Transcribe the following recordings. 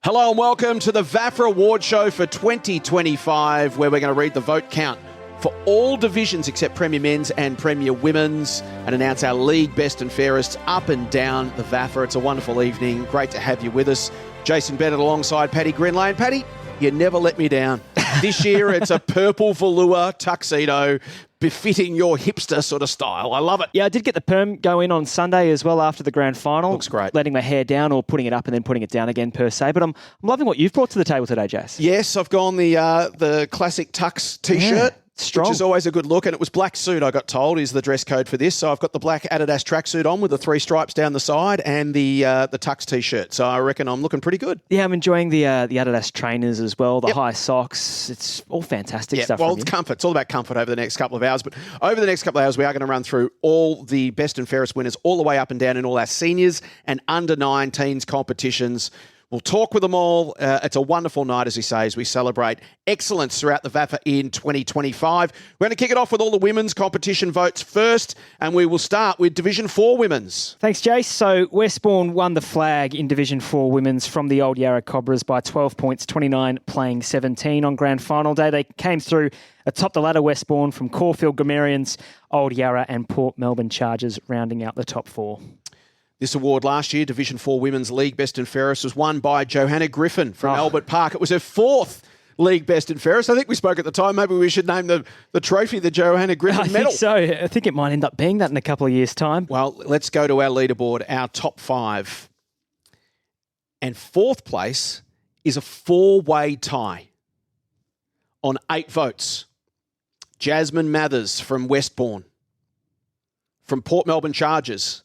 Hello and welcome to the VAFA Awards Show for 2025, where we're going to read the vote count for all divisions except Premier Men's and Premier Women's and announce our League Best and Fairest up and down the VAFA. It's a wonderful evening. Great to have you with us. Jason Bennett alongside Paddy Grindlay. And Paddy, you never let me down. This year it's a purple velour tuxedo befitting your hipster sort of style. I love it. Yeah, I did get the perm go in on Sunday as well after the grand final. Looks great. Letting my hair down or putting it up and then putting it down again per se. But I'm loving what you've brought to the table today, Jas. Yes, I've gone the classic tux T-shirt. Yeah. Strong. Which is always a good look. And it was black suit, I got told, is the dress code for this. So I've got the black Adidas tracksuit on with the 3 stripes down the side and the tux T-shirt. So I reckon I'm looking pretty good. Yeah, I'm enjoying the Adidas trainers as well, the high socks. It's all fantastic stuff. Well, from it's you. comfort. It's all about comfort over the next couple of hours. But over the next couple of hours, we are going to run through all the best and fairest winners all the way up and down in all our seniors and under-19s competitions. We'll talk with them all. It's a wonderful night, as we say, as we celebrate excellence throughout the VAFA in 2025. We're going to kick it off with all the women's competition votes first, and we will start with Division 4 women's. Thanks, Jace. So Westbourne won the flag in Division 4 women's from the Old Yarra Cobras by 12 points, 29 playing 17 on grand final day. They came through atop the ladder, Westbourne, from Caulfield Grammarians, Old Yarra and Port Melbourne Chargers rounding out the top 4. This award last year, Division 4 Women's League Best and Fairest, was won by Johanna Griffin from Albert Park. It was her 4th League Best and Fairest. I think we spoke at the time. Maybe we should name the trophy the Johanna Griffin medal. I think so. I think it might end up being that in a couple of years' time. Well, let's go to our leaderboard, our top 5. And 4th place is a 4-way tie on 8 votes. Jasmine Mathers from Westbourne. From Port Melbourne Chargers,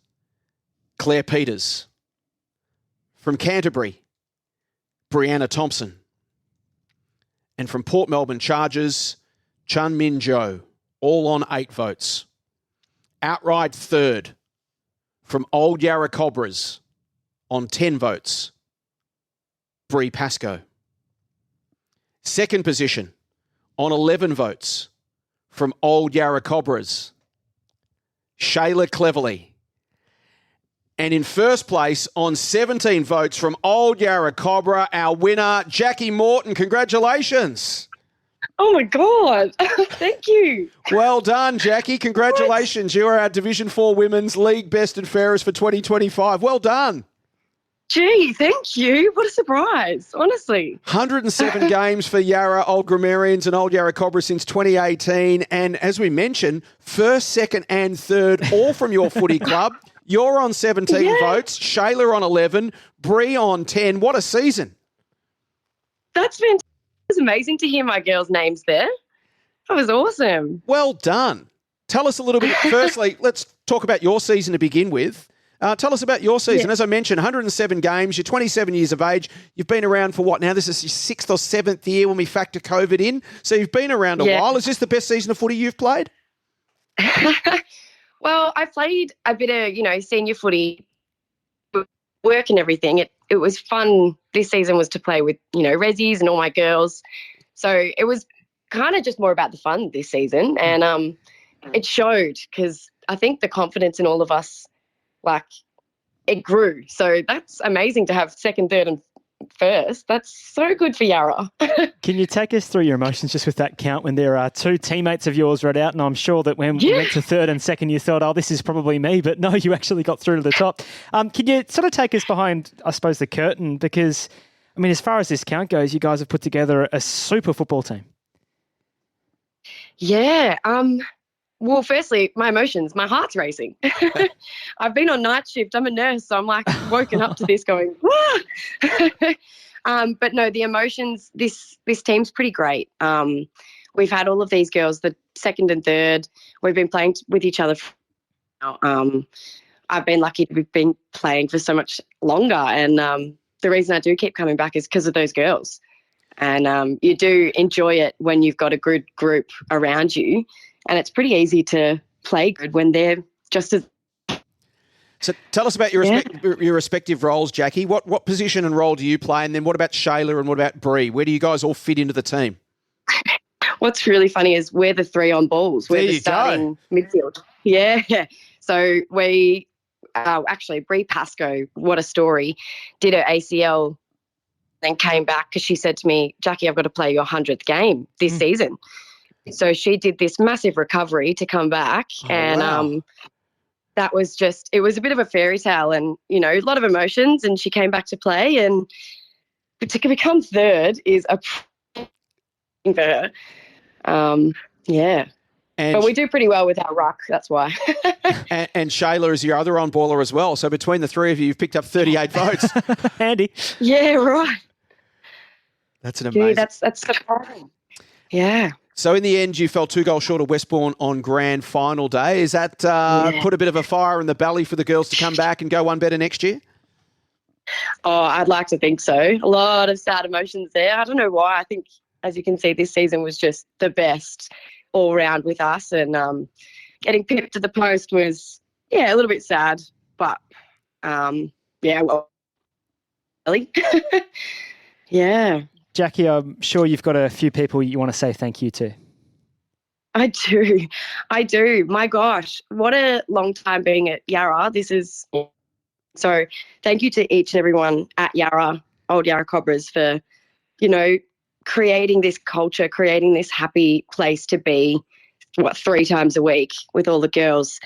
Claire Peters. From Canterbury, Brianna Thompson. And from Port Melbourne Chargers, Chun Min Jo, all on 8 votes. Outright 3rd from Old Yarra Cobras on 10 votes, Bree Pascoe. 2nd position on 11 votes from Old Yarra Cobras, Shayla Cleverly. And in 1st place on 17 votes from Old Yarra Cobra, our winner, Jackie Morton. Congratulations. Oh, my God. Thank you. Well done, Jackie. Congratulations. You are our Division 4 Women's League Best and Fairest for 2025. Well done. Gee, thank you. What a surprise, honestly. 107 games for Yarra Old Grammarians and Old Yarra Cobra since 2018. And as we mentioned, 1st, 2nd and 3rd, all from your footy club. You're on 17 votes, Shayla on 11, Bree on 10. What a season. That's fantastic. It was amazing to hear my girls' names there. That was awesome. Well done. Tell us a little bit. Firstly, let's talk about your season to begin with. Tell us about your season. As I mentioned, 107 games. You're 27 years of age. You've been around for what now? This is your 6th or 7th year when we factor COVID in. So you've been around a while. Is this the best season of footy you've played? Well, I played a bit of, senior footy, work and everything. It was fun. This season was to play with, Rezzies and all my girls. So it was kind of just more about the fun this season. And it showed because I think the confidence in all of us, it grew. So that's amazing to have 2nd, 3rd and 1st. That's so good for Yarra. Can you take us through your emotions just with that count when there are 2 teammates of yours right out? And I'm sure that when we went to 3rd and 2nd, you thought, oh, this is probably me. But no, you actually got through to the top. Can you sort of take us behind, I suppose, the curtain? Because, as far as this count goes, you guys have put together a super football team. Yeah. Well, firstly, my emotions, my heart's racing. I've been on night shift. I'm a nurse, so I'm woken up to this going, but no, the emotions, this team's pretty great. We've had all of these girls, the 2nd and 3rd. We've been playing with each other. I've been lucky to have been playing for so much longer. And the reason I do keep coming back is because of those girls. And you do enjoy it when you've got a good group around you. And it's pretty easy to play good when they're just as... So tell us about your respective roles, Jackie. What position and role do you play? And then what about Shayla and what about Bree? Where do you guys all fit into the team? What's really funny is we're the 3 on balls. We're the starting midfield. Yeah. So actually, Bree Pascoe, what a story, did her ACL then came back because she said to me, Jackie, I've got to play your 100th game this season. So she did this massive recovery to come back. That was it was a bit of a fairy tale and, you know, a lot of emotions, and she came back to play, and to become third is a for her. Yeah. But we do pretty well with our ruck, that's why. and Shayla is your other on-baller as well. So between the three of you, you've picked up 38 votes. Handy. Yeah, right. That's an amazing... Yeah, that's surprising. Yeah. So in the end, you fell 2 goals short of Westbourne on grand final day. Is that put a bit of a fire in the belly for the girls to come back and go one better next year? Oh, I'd like to think so. A lot of sad emotions there. I don't know why. I think, as you can see, this season was just the best all round with us, and getting pipped to the post was, a little bit sad, but well, really. Yeah. Jackie, I'm sure you've got a few people you want to say thank you to. I do. My gosh, what a long time being at Yarra. So thank you to each and everyone at Yarra, Old Yarra Cobras, for, you know, creating this culture, creating this happy place to be, 3 times a week with all the girls.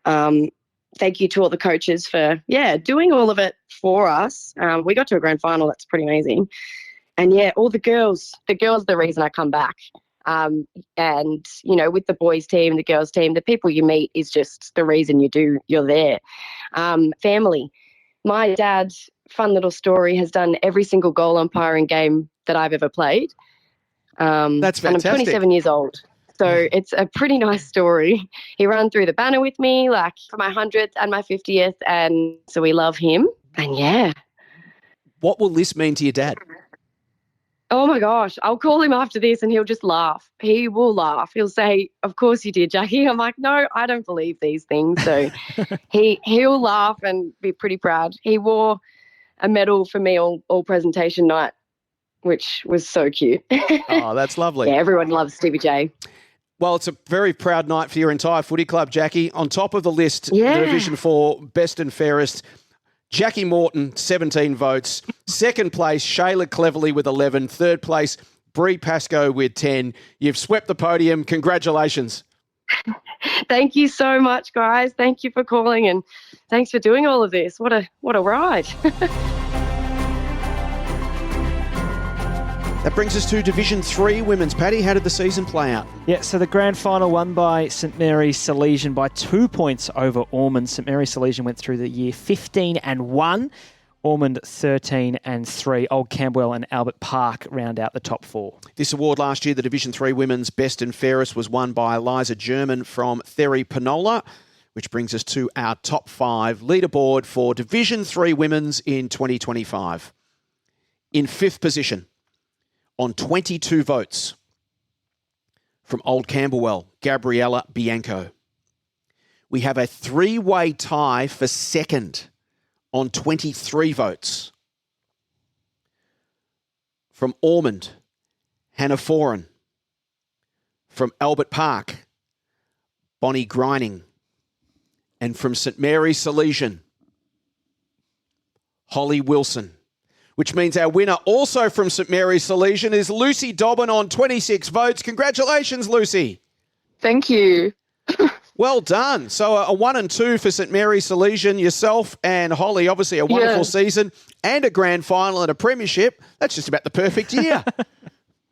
Thank you to all the coaches for, doing all of it for us. We got to a grand final. That's pretty amazing. And, all the girls are the reason I come back. And, you know, with the boys team, the girls team, the people you meet is just the reason you're there. Family. My dad, fun little story, has done every single goal umpiring game that I've ever played. That's fantastic. And I'm 27 years old. So it's a pretty nice story. He ran through the banner with me, like for my 100th and my 50th. And so we love him. And What will this mean to your dad? Oh my gosh, I'll call him after this and he'll just laugh. He will laugh. He'll say, of course you did, Jackie. I'm like, no, I don't believe these things. So he'll laugh and be pretty proud. He wore a medal for me all presentation night, which was so cute. Oh, that's lovely. Yeah, everyone loves Stevie J. Well, it's a very proud night for your entire footy club, Jackie. On top of the list, the Division 4 Best and Fairest, Jackie Morton, 17 votes. Second place, Shayla Cleverly with 11. Third place, Bree Pascoe with 10. You've swept the podium. Congratulations. Thank you so much, guys. Thank you for calling and thanks for doing all of this. What a ride. That brings us to Division 3 Women's. Paddy, how did the season play out? Yeah, so the grand final won by St Mary's Salesian by 2 points over Ormond. St Mary's Salesian went through the year 15-1. Ormond 13-3. Old Camberwell and Albert Park round out the top 4. This award last year, the Division 3 Women's Best and Fairest, was won by Eliza German from Therry Penola, which brings us to our top 5 leaderboard for Division 3 Women's in 2025. In 5th position, on 22 votes, from Old Camberwell, Gabriella Bianco. We have a 3-way tie for second on 23 votes. From Ormond, Hannah Foran. From Albert Park, Bonnie Grining. And from St Mary's Salesian, Holly Wilson. Which means our winner also from St Mary's Salesian is Lucy Dobbin on 26 votes. Congratulations, Lucy. Thank you. Well done. So a 1 and 2 for St Mary's Salesian, yourself and Holly. Obviously a wonderful season and a grand final and a premiership. That's just about the perfect year.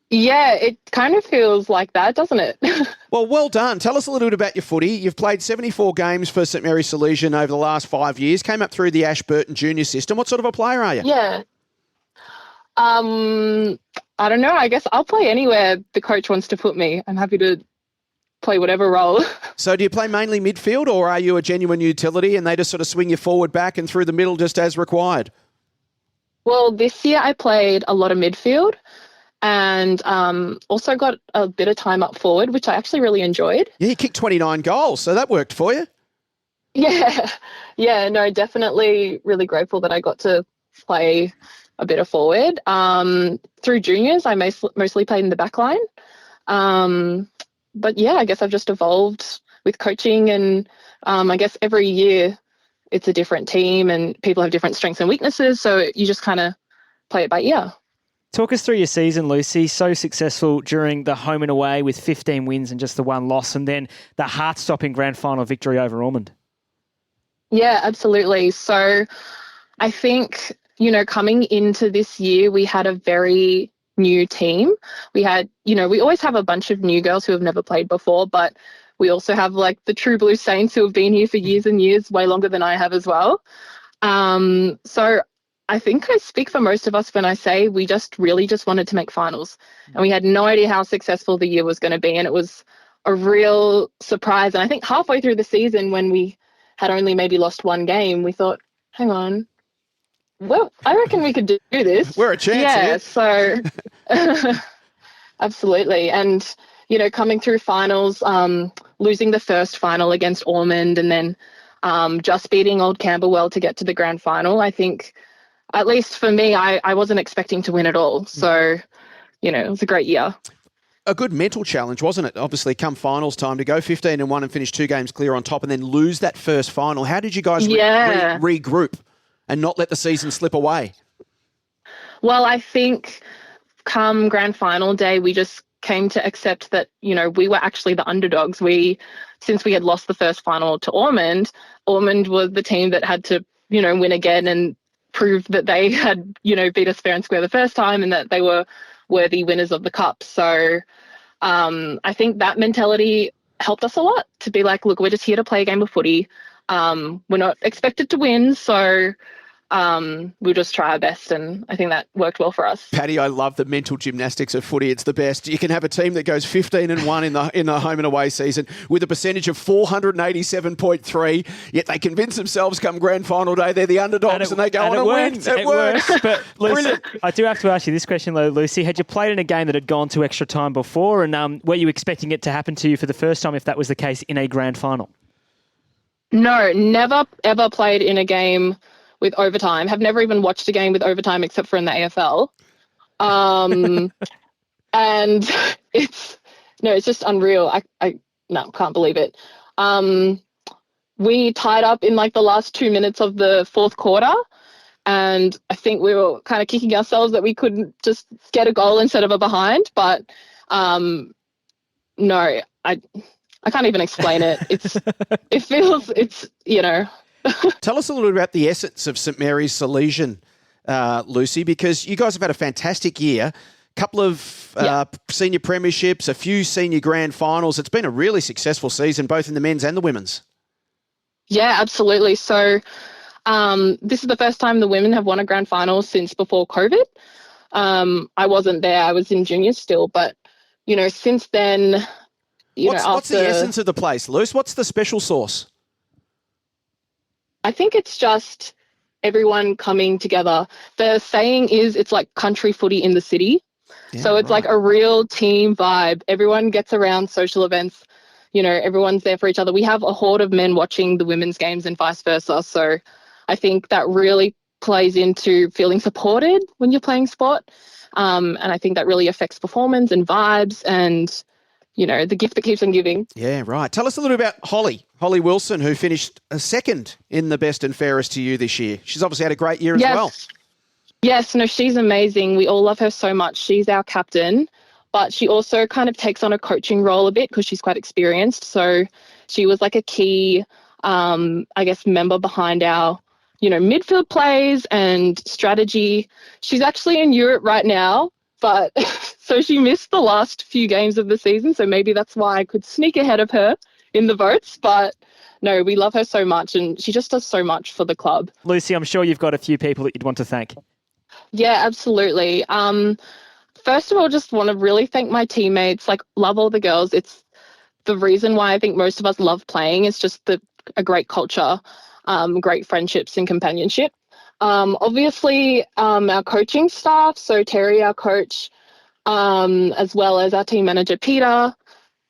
Yeah, it kind of feels like that, doesn't it? Well done. Tell us a little bit about your footy. You've played 74 games for St Mary's Salesian over the last 5 years. Came up through the Ashburton Junior system. What sort of a player are you? Yeah. I don't know. I guess I'll play anywhere the coach wants to put me. I'm happy to play whatever role. So do you play mainly midfield or are you a genuine utility and they just sort of swing you forward, back and through the middle just as required? Well, this year I played a lot of midfield and also got a bit of time up forward, which I actually really enjoyed. Yeah, you kicked 29 goals, so that worked for you. Yeah, no, definitely really grateful that I got to play a bit of forward. Through juniors, I mostly played in the back line. But yeah, I guess I've just evolved with coaching and I guess every year it's a different team and people have different strengths and weaknesses. So you just kind of play it by ear. Talk us through your season, Lucy. So successful during the home and away with 15 wins and just the one loss, and then the heart-stopping grand final victory over Ormond. Yeah, absolutely. So I think, coming into this year, we had a very new team. We had, we always have a bunch of new girls who have never played before, but we also have like the true blue saints who have been here for years and years, way longer than I have as well. So I think I speak for most of us when I say we just wanted to make finals, and we had no idea how successful the year was going to be. And it was a real surprise. And I think halfway through the season, when we had only maybe lost one game, we thought, hang on, well, I reckon we could do this. We're a chance here. So absolutely. And, coming through finals, losing the first final against Ormond, and then just beating Old Camberwell to get to the grand final, I think, at least for me, I wasn't expecting to win at all. So, it was a great year. A good mental challenge, wasn't it? Obviously, come finals time to go 15-1 and finish 2 games clear on top, and then lose that first final. How did you guys regroup and not let the season slip away? Well, I think come grand final day, we just came to accept that, we were actually the underdogs. Since we had lost the first final to Ormond was the team that had to, win again and prove that they had, beat us fair and square the first time, and that they were worthy winners of the cup. So I think that mentality helped us a lot, to be like, look, we're just here to play a game of footy. We're not expected to win, so we'll just try our best, and I think that worked well for us. Paddy, I love the mental gymnastics of footy. It's the best. You can have a team that goes 15-1 in the home and away season with a percentage of 487.3, yet they convince themselves come grand final day they're the underdogs and they go on and win. It works. But Lucy, I do have to ask you this question, though, Lucy. Had you played in a game that had gone to extra time before, and were you expecting it to happen to you for the first time, if that was the case, in a grand final? No, never ever played in a game with overtime. Have never even watched a game with overtime except for in the AFL. And it's just unreal. I can't believe it. We tied up in like the last 2 minutes of the fourth quarter, and I think we were kind of kicking ourselves that we couldn't just get a goal instead of a behind. But no, I can't even explain it. Tell us a little bit about the essence of St Mary's Salesian, Lucy, because you guys have had a fantastic year, couple of senior premierships, a few senior grand finals. It's been a really successful season, both in the men's and the women's. Yeah, absolutely. So this is the first time the women have won a grand final since before COVID. I wasn't there. I was in juniors still. But, since then, what's the essence of the place, Luce? What's the special sauce? I think it's just everyone coming together. The saying is it's like country footy in the city. Yeah, so it's like a real team vibe. Everyone gets around social events. Everyone's there for each other. We have a horde of men watching the women's games and vice versa. So I think that really plays into feeling supported when you're playing sport. And I think that really affects performance and vibes and, the gift that keeps on giving. Yeah, right. Tell us a little about Holly Wilson, who finished second in the best and fairest to you this year. She's obviously had a great year as well. Yes, no, she's amazing. We all love her so much. She's our captain, but she also kind of takes on a coaching role a bit because she's quite experienced. So she was like a key, member behind our, midfield plays and strategy. She's actually in Europe right now, but so she missed the last few games of the season. So maybe that's why I could sneak ahead of her in the votes. But no, we love her so much, and she just does so much for the club. Lucy, I'm sure you've got a few people that you'd want to thank. Yeah, absolutely. First of all, just want to really thank my teammates. Love all the girls. It's the reason why I think most of us love playing. It's just a great culture, great friendships and companionship. Obviously, our coaching staff, so Terry, our coach, as well as our team manager, Peter,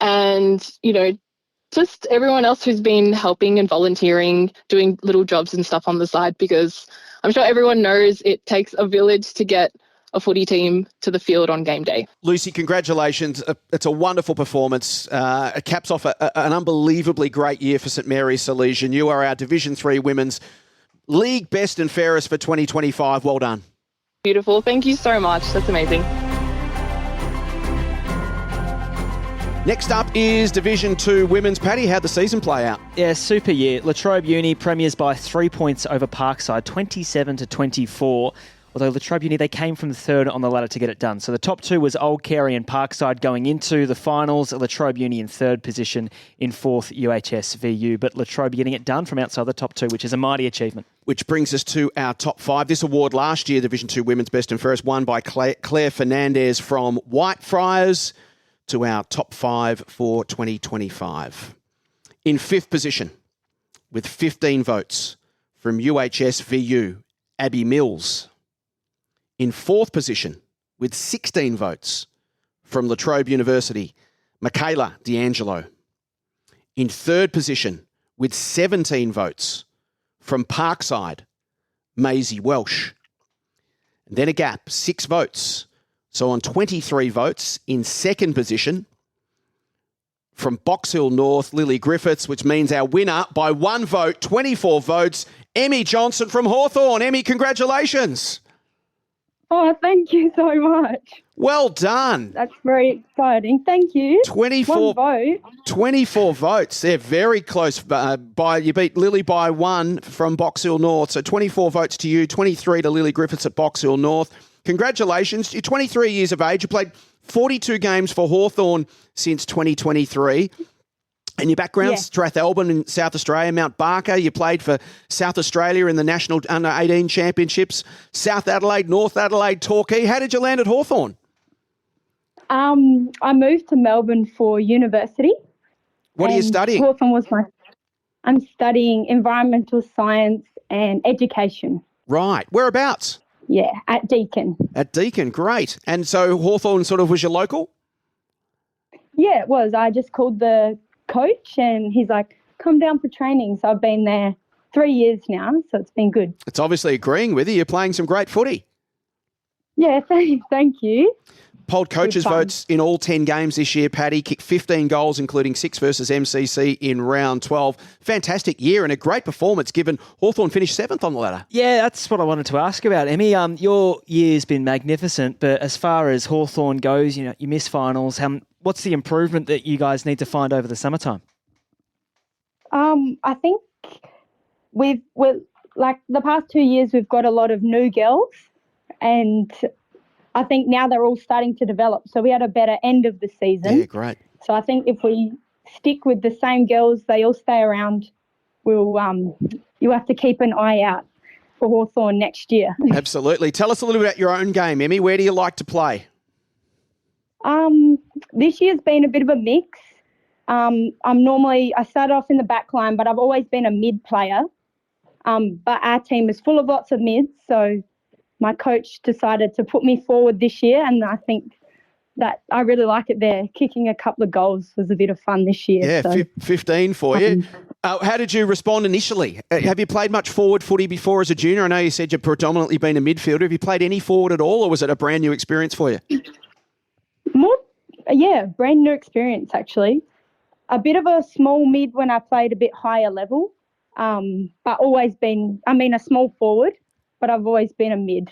and, just everyone else who's been helping and volunteering, doing little jobs and stuff on the side, because I'm sure everyone knows it takes a village to get a footy team to the field on game day. Lucy, congratulations. It's a wonderful performance. It caps off an unbelievably great year for St Mary's Salesian. You are our Division 3 Women's League Best and Fairest for 2025. Well done. Beautiful. Thank you so much. That's amazing. Next up is Division 2 Women's. Paddy, how'd the season play out? Yeah, super year. Latrobe Uni premiers by 3 points over Parkside, 27-24. Although Latrobe Uni, they came from the third on the ladder to get it done. So the top two was Old Carey and Parkside going into the finals. Latrobe Uni in third position in fourth UHS VU. But Latrobe getting it done from outside the top two, which is a mighty achievement. Which brings us to our top five. This award last year, Division 2 Women's Best and Fairest, won by Claire Fernandez from Whitefriars, to our top five for 2025. In fifth position, with 15 votes, from UHS VU, Abby Mills. In fourth position, with 16 votes, from Latrobe University, Michaela D'Angelo. In third position, with 17 votes, from Parkside, Maisie Welsh. And then a gap, 6 votes. So on 23 votes, in second position, from Box Hill North, Lily Griffiths, which means our winner by 1 vote, 24 votes, Emmy Johnson from Hawthorn. Emmy, congratulations. Oh, thank you so much. Well done. That's very exciting. Thank you. 24 One vote. 24 votes. They're very close. You beat Lily by 1 from Box Hill North. So 24 votes to you, 23 to Lily Griffiths at Box Hill North. Congratulations. You're 23 years of age. You played 42 games for Hawthorn since 2023. And your background's Strathalbyn in South Australia, Mount Barker. You played for South Australia in the National Under-18 Championships, South Adelaide, North Adelaide, Torquay. How did you land at Hawthorn? I moved to Melbourne for university. What are you studying? Hawthorn was I'm studying environmental science and education. Right. Whereabouts? Yeah, at Deakin. At Deakin, great. And so Hawthorn sort of was your local? Yeah, it was. I just called the coach and he's like, come down for training. So I've been there 3 years now, so it's been good. It's obviously agreeing with you. You're playing some great footy. Yeah, thank you. Polled coaches' votes in all 10 games this year, Paddy. Kicked 15 goals, including 6 versus MCC in round 12. Fantastic year and a great performance given Hawthorn finished 7th on the ladder. Yeah, that's what I wanted to ask about, Emmy. Your year's been magnificent, but as far as Hawthorn goes, you miss finals. What's the improvement that you guys need to find over the summertime? I think we've like the past 2 years, we've got a lot of new girls and I think now they're all starting to develop. So we had a better end of the season. Yeah, great. So I think if we stick with the same girls, they all stay around, you have to keep an eye out for Hawthorn next year. Absolutely. Tell us a little bit about your own game, Emmy. Where do you like to play? This year's been a bit of a mix. I started off in the back line, but I've always been a mid player. But our team is full of lots of mids, so my coach decided to put me forward this year, and I think that I really like it there. Kicking a couple of goals was a bit of fun this year. Yeah, so. 15 for you. How did you respond initially? Have you played much forward footy before as a junior? I know you said you've predominantly been a midfielder. Have you played any forward at all, or was it a brand new experience for you? Brand new experience actually. A bit of a small mid when I played a bit higher level, but always been, a small forward, but I've always been a mid.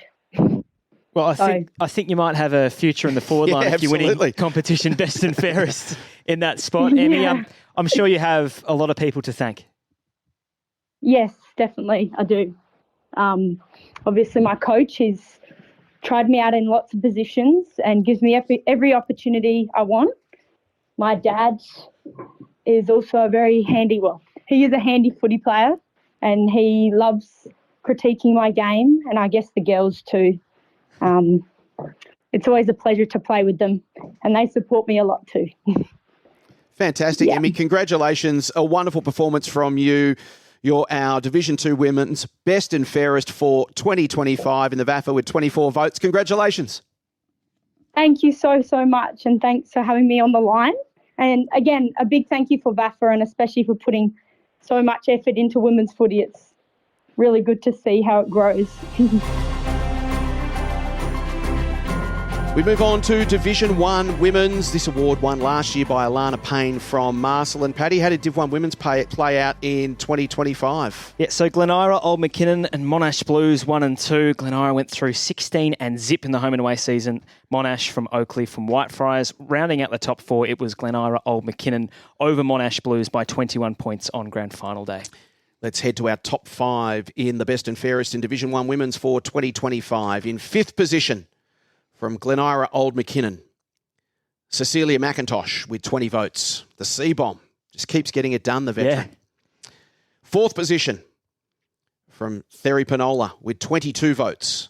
Well, I think you might have a future in the forward line if you're winning competition best and fairest in that spot. Emmy, I'm sure you have a lot of people to thank. Yes, definitely, I do. Obviously, my coach has tried me out in lots of positions and gives me every opportunity I want. My dad is also he is a handy footy player and he loves critiquing my game, and I guess the girls too. It's always a pleasure to play with them and they support me a lot too. Fantastic, Emmy. Congratulations. A wonderful performance from you. You're our Division 2 Women's Best and Fairest for 2025 in the VAFA with 24 votes. Congratulations. Thank you so much, and thanks for having me on the line. And again, a big thank you for VAFA and especially for putting so much effort into women's footy. It's really good to see how it grows. We move on to Division 1 Women's. This award won last year by Alana Payne from Marcel. And Paddy, how did Div 1 Women's play out in 2025? Yeah, so Glen Ira, Old McKinnon and Monash Blues 1 and 2. Glen Ira went through 16 and zip in the home and away season. Monash from Oakley from Whitefriars. Rounding out the top 4, it was Glen Ira, Old McKinnon over Monash Blues by 21 points on grand final day. Let's head to our top 5 in the best and fairest in Division 1 Women's for 2025. In 5th position, from Glen Ira, Old McKinnon, Cecilia McIntosh with 20 votes. The C-Bomb just keeps getting it done, the veteran. Yeah. 4th position, from Therry Panola with 22 votes,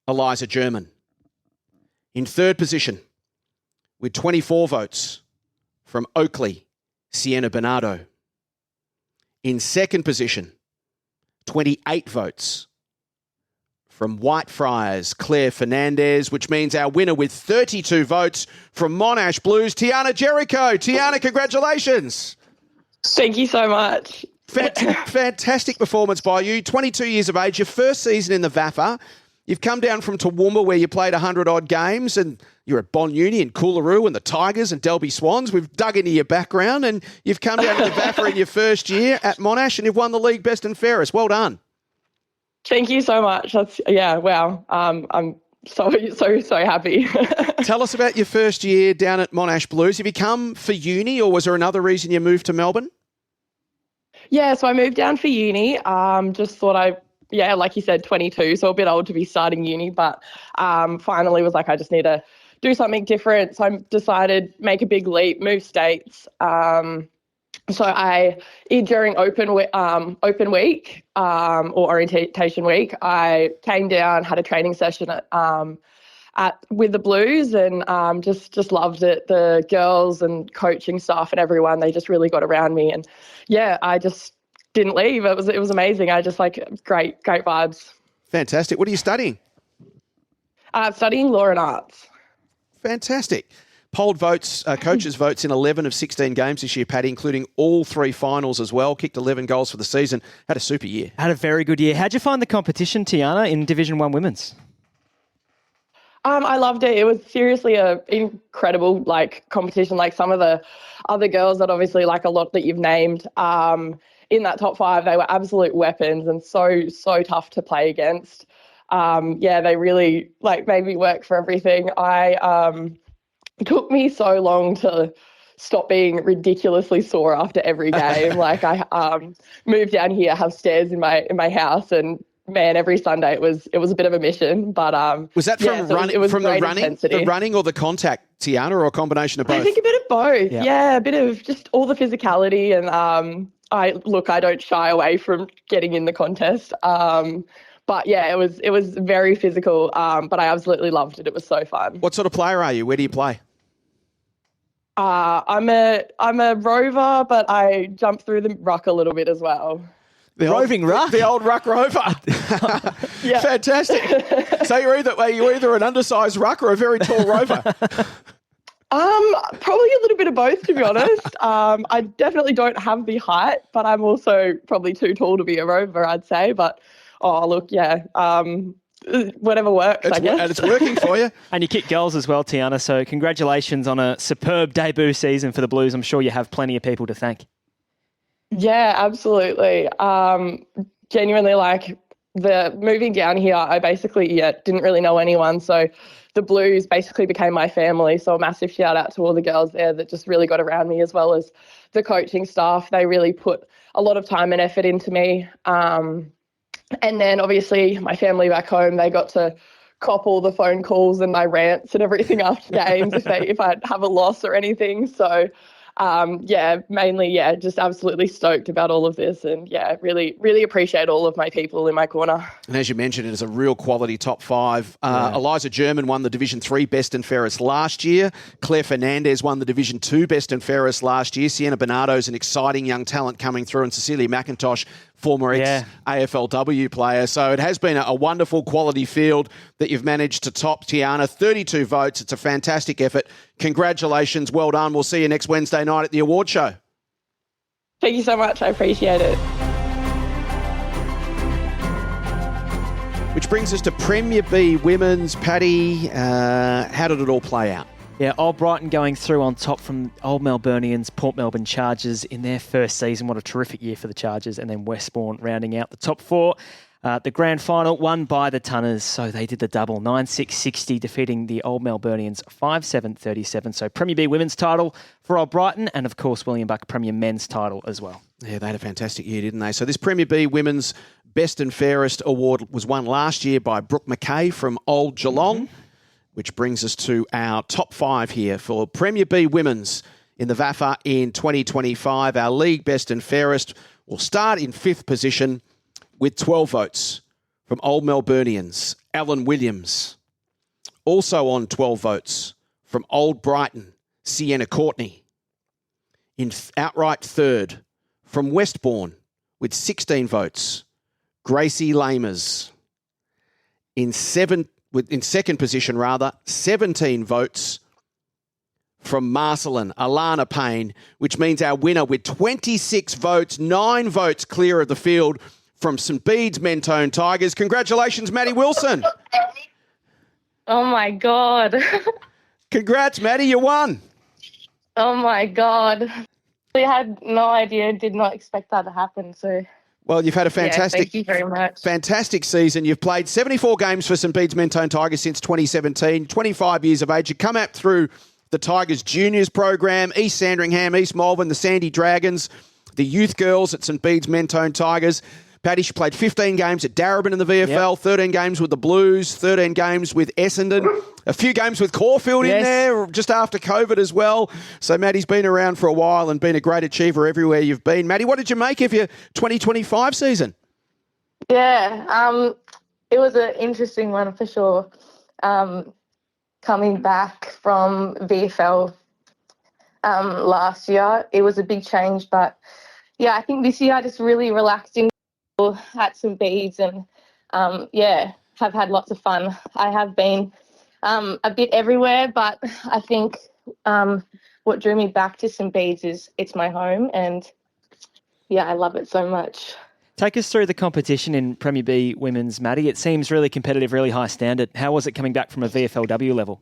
Eliza German. In 3rd position, with 24 votes, from Oakley, Sienna Bernardo. In 2nd position, 28 votes, from Whitefriars, Claire Fernandez, which means our winner with 32 votes from Monash Blues, Tiana Jericho. Tiana, congratulations. Thank you so much. Fantastic performance by you. 22 years of age, your first season in the VAFA. You've come down from Toowoomba where you played 100-odd games, and you're at Bon Uni and Coolaroo and the Tigers and Delby Swans. We've dug into your background, and you've come down to the VAFA in your first year at Monash, and you've won the League Best and Fairest. Well done. Thank you so much. Wow. I'm so happy. Tell us about your first year down at Monash Blues. Have you come for uni, or was there another reason you moved to Melbourne? Yeah, so I moved down for uni. Just thought like you said, 22, so a bit old to be starting uni, but finally was like, I just need to do something different. So I decided make a big leap, move states. So during open week or orientation week, I came down, had a training session with the Blues, and just loved it. The girls and coaching staff and everyone, they just really got around me, and yeah, I just didn't leave. It was amazing. I just great vibes. Fantastic. What are you studying? Studying law and arts. Fantastic. Polled votes, coaches' votes in 11 of 16 games this year, Paddy, including all 3 finals as well. Kicked 11 goals for the season. Had a super year. Had a very good year. How'd you find the competition, Tiana, in Division 1 Women's? I loved it. It was seriously an incredible competition. Some of the other girls that obviously a lot that you've named in that top 5, they were absolute weapons and so tough to play against. They really made me work for everything. It took me so long to stop being ridiculously sore after every game. I moved down here, have stairs in my house, and man, every Sunday it was a bit of a mission. But was that from the running or the contact, Tiana, or a combination of both? I think a bit of both. Yeah, a bit of just all the physicality, and I don't shy away from getting in the contest. But yeah, it was very physical, but I absolutely loved it. It was so fun. What sort of player are you? Where do you play? I'm a rover, but I jump through the ruck a little bit as well. The roving ruck? The old ruck rover. Yeah. Fantastic. So you're either an undersized ruck or a very tall rover. Probably a little bit of both, to be honest. I definitely don't have the height, but I'm also probably too tall to be a rover, I'd say. But whatever works, I guess. And it's working for you. And you kick goals as well, Tiana, so congratulations on a superb debut season for the Blues. I'm sure you have plenty of people to thank. Yeah, absolutely. Genuinely, the moving down here, I basically didn't really know anyone, so the Blues basically became my family. So a massive shout out to all the girls there that just really got around me, as well as the coaching staff. They really put a lot of time and effort into me. And then obviously my family back home, they got to cop all the phone calls and my rants and everything after games if I have a loss or anything. So mainly, just absolutely stoked about all of this, and really, really appreciate all of my people in my corner. And as you mentioned, it is a real quality top 5. Eliza German won the Division 3 Best and Fairest last year. Claire Fernandez won the Division 2 Best and Fairest last year. Sienna Bernardo is an exciting young talent coming through, and Cecilia McIntosh, former ex-AFLW player. So it has been a wonderful quality field that you've managed to top, Tiana. 32 votes. It's a fantastic effort. Congratulations. Well done. We'll see you next Wednesday night at the award show. Thank you so much. I appreciate it. Which brings us to Premier B Women's. Paddy, how did it all play out? Yeah, Old Brighton going through on top from Old Melburnians, Port Melbourne Chargers in their first season. What a terrific year for the Chargers. And then Westbourne rounding out the top four. The grand final won by the Tunners, so they did the double, 9-6-60, defeating the Old Melburnians 5-7-37. So Premier B Women's title for Old Brighton, and of course William Buck Premier Men's title as well. Yeah, they had a fantastic year, didn't they? So this Premier B Women's Best and Fairest award was won last year by Brooke McKay from Old Geelong, which brings us to our top five here for Premier B Women's in the VAFA in 2025. Our League Best and Fairest will start in fifth position with 12 votes from Old Melburnians, Alan Williams. Also on 12 votes from Old Brighton, Sienna Courtney. In outright third from Westbourne with 16 votes, Gracie Lamers. In second position, 17 votes from Marcelin, Alana Payne, which means our winner with 26 votes, 9 votes clear of the field from St Bede's Mentone Tigers. Congratulations, Maddie Wilson. Oh, my God. Congrats, Maddie, you won. Oh, my God. I had no idea, did not expect that to happen. So, well, you've had a fantastic, thank you very much. Fantastic season. You've played 74 games for St Bede's Mentone Tigers since 2017, 25 years of age. You come out through the Tigers Juniors program, East Sandringham, East Malvern, the Sandy Dragons, the youth girls at St Bede's Mentone Tigers. Paddy, she played 15 games at Darebin in the VFL, 13 games with the Blues, 13 games with Essendon, a few games with Caulfield in there just after COVID as well. So Maddie's been around for a while and been a great achiever everywhere you've been. Maddie, what did you make of your 2025 season? Yeah, it was an interesting one for sure. Coming back from VFL last year, it was a big change. But, yeah, I think this year I just really relaxed in at St Bede's and have had lots of fun. I have been a bit everywhere, but I think what drew me back to St Bede's is it's my home, and I love it so much. Take us through the competition in Premier B Women's, Maddie. It seems really competitive, really high standard. How was it coming back from a VFLW level?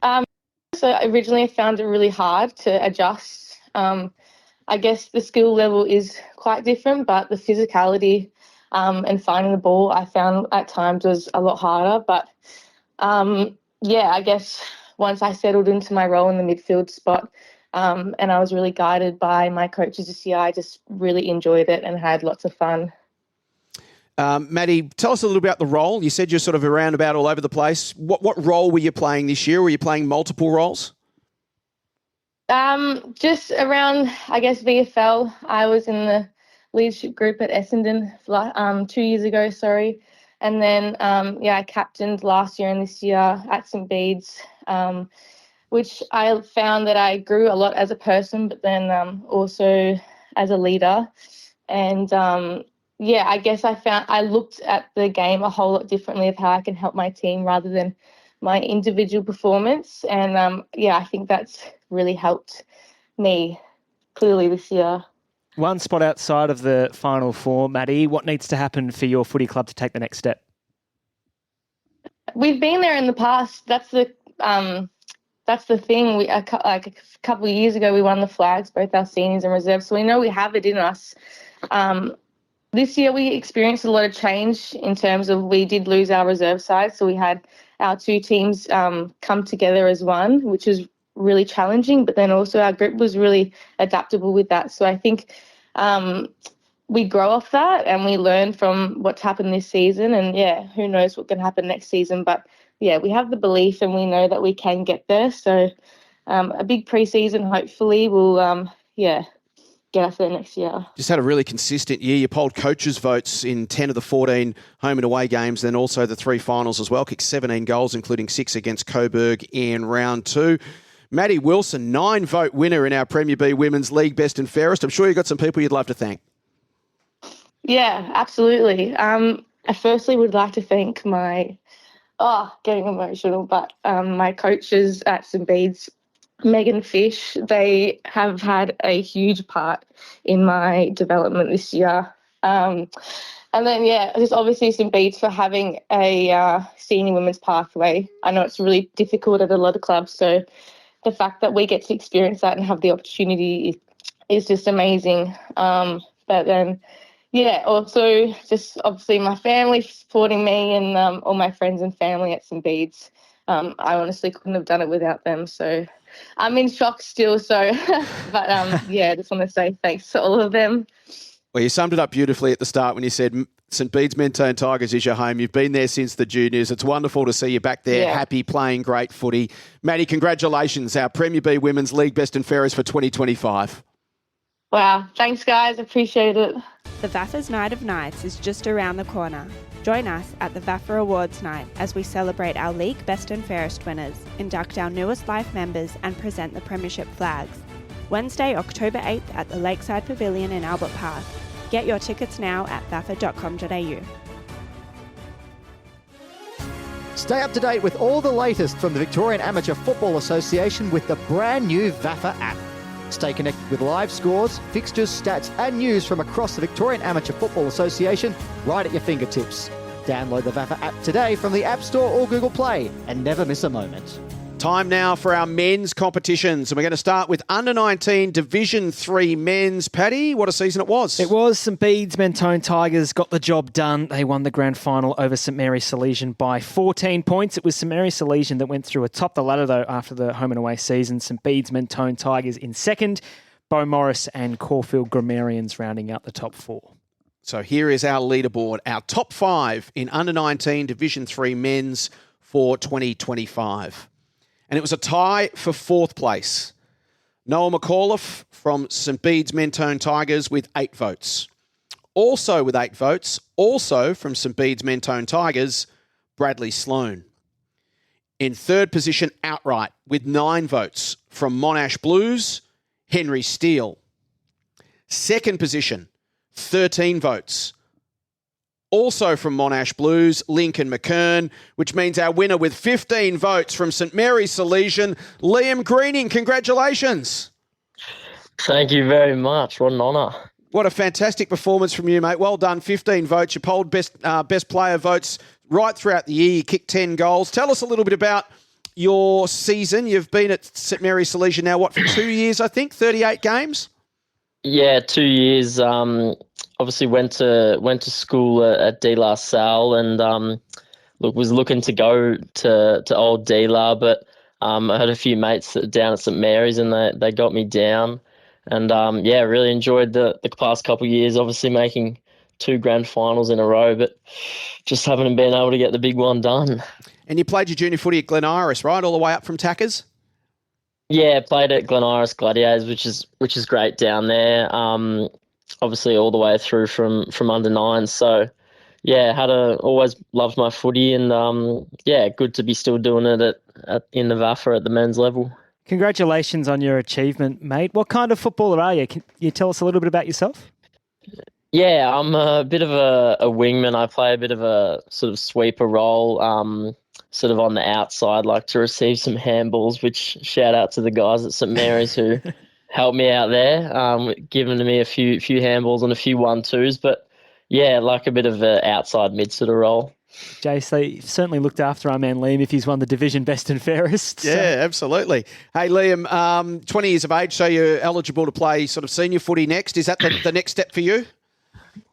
So originally I found it really hard to adjust. I guess the skill level is quite different, but the physicality and finding the ball I found at times was a lot harder. But, I guess once I settled into my role in the midfield spot and I was really guided by my coaches this year, I just really enjoyed it and had lots of fun. Maddie, tell us a little about the role. You said you're sort of around about all over the place. What role were you playing this year? Were you playing multiple roles? Just around, I guess, VFL. I was in the leadership group at Essendon 2 years ago, And then, I captained last year and this year at St Bede's, which I found that I grew a lot as a person, but then also as a leader. And, I guess I looked at the game a whole lot differently of how I can help my team rather than my individual performance. And, I think that's really helped me clearly this year. One spot outside of the Final Four, Maddie. What needs to happen for your footy club to take the next step? We've been there in the past. That's the thing. A couple of years ago, we won the flags, both our seniors and reserves, so we know we have it in us. This year, we experienced a lot of change in terms of we did lose our reserve side, so we had our two teams come together as one, which was really challenging, but then also our group was really adaptable with that. So I think we grow off that and we learn from what's happened this season, and who knows what can happen next season. But we have the belief and we know that we can get there. So a big pre-season hopefully will get us there next year. Just had a really consistent year. You polled coaches' votes in 10 of the 14 home and away games, then also the 3 finals as well. Kicked 17 goals, including 6 against Coburg in round 2. Maddie Wilson, 9-vote winner in our Premier B Women's League Best and Fairest. I'm sure you've got some people you'd love to thank. Yeah, absolutely. I firstly would like to thank my, getting emotional, but my coaches at St Bede's, Megan Fish. They have had a huge part in my development this year. And then, just obviously St. Bede's for having a senior women's pathway. I know it's really difficult at a lot of clubs, so the fact that we get to experience that and have the opportunity is just amazing. But then, also just obviously my family supporting me and all my friends and family at St. Bede's. I honestly couldn't have done it without them. So I'm in shock still. So, but I just want to say thanks to all of them. Well, you summed it up beautifully at the start when you said St. Bede's Mentone Tigers is your home. You've been there since the juniors. It's wonderful to see you back there, happy, playing great footy. Maddie, congratulations, our Premier B Women's League Best and Fairest for 2025. Wow. Thanks, guys. Appreciate it. The VAFA's Night of Nights is just around the corner. Join us at the VAFA Awards Night as we celebrate our League Best and Fairest winners, induct our newest life members and present the Premiership flags. Wednesday, October 8th at the Lakeside Pavilion in Albert Park. Get your tickets now at vafa.com.au. Stay up to date with all the latest from the Victorian Amateur Football Association with the brand new VAFA app. Stay connected with live scores, fixtures, stats and news from across the Victorian Amateur Football Association right at your fingertips. Download the VAFA app today from the App Store or Google Play and never miss a moment. Time now for our men's competitions, and we're going to start with Under-19 Division 3 men's. Paddy, what a season it was. It was. St. Bede's Mentone Tigers got the job done. They won the grand final over St. Mary's Salesian by 14 points. It was St. Mary's Salesian that went through atop the ladder, though, after the home and away season. St. Bede's Mentone Tigers in second. Beau Morris and Caulfield Grammarians rounding out the top four. So here is our leaderboard, our top 5 in Under-19 Division 3 men's for 2025. And it was a tie for 4th place. Noah McAuliffe from St. Bede's Mentone Tigers with 8 votes. Also with 8 votes, also from St. Bede's Mentone Tigers, Bradley Sloan. In 3rd position outright with 9 votes from Monash Blues, Henry Steele. 2nd position, 13 votes. Also from Monash Blues, Lincoln McKern, which means our winner with 15 votes from St. Mary's Salesian, Liam Greening. Congratulations. Thank you very much. What an honour. What a fantastic performance from you, mate. Well done. 15 votes. You polled best player votes right throughout the year. You kicked 10 goals. Tell us a little bit about your season. You've been at St. Mary's Salesian now, for 2 years, I think? 38 games? Yeah, 2 years. Obviously went to school at De La Salle and was looking to go to old De La, but I had a few mates down at St. Mary's and they got me down. And really enjoyed the past couple of years, obviously making 2 grand finals in a row, but just haven't been able to get the big one done. And you played your junior footy at Glen Iris, right? All the way up from Tackers? Yeah, played at Glen Iris Gladiators, which is great down there. Obviously all the way through from under 9. So yeah, always loved my footy and good to be still doing it in the VAFA at the men's level. Congratulations on your achievement, mate. What kind of footballer are you? Can you tell us a little bit about yourself? Yeah, I'm a bit of a wingman. I play a bit of a sort of sweeper role, sort of on the outside, like to receive some handballs, which shout out to the guys at St. Mary's who helped me out there, giving me a few handballs and a few 1-2s. But yeah, like a bit of an outside mid sort of role. Jace, they certainly looked after our man Liam if he's won the division best and fairest. Yeah, absolutely. Hey, Liam, 20 years of age, so you're eligible to play sort of senior footy next. Is that the next step for you?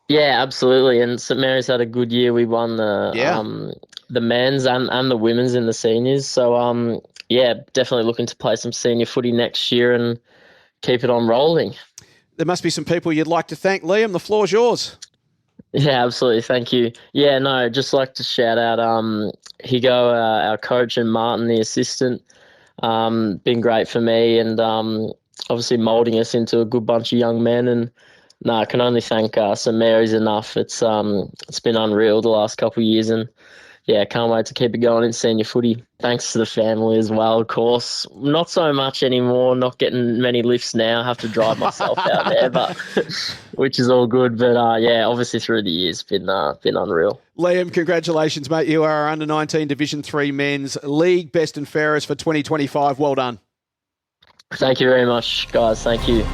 Yeah, absolutely. And St. Mary's had a good year. We won the men's and the women's in the seniors. So, definitely looking to play some senior footy next year and keep it on rolling. There must be some people you'd like to thank. Liam, the floor's yours. Yeah, absolutely. Thank you. Yeah, no, just like to shout out Higo, our coach, and Martin, the assistant. Been great for me and obviously moulding us into a good bunch of young men. And no, I can only thank St. Mary's enough. It's been unreal the last couple of years and yeah, can't wait to keep it going in senior footy. Thanks to the family as well, of course. Not so much anymore, not getting many lifts now. I have to drive myself out there, but which is all good. But obviously through the years, been unreal. Liam, congratulations, mate. You are our under-19 Division 3 men's League Best and Fairest for 2025. Well done. Thank you very much, guys. Thank you.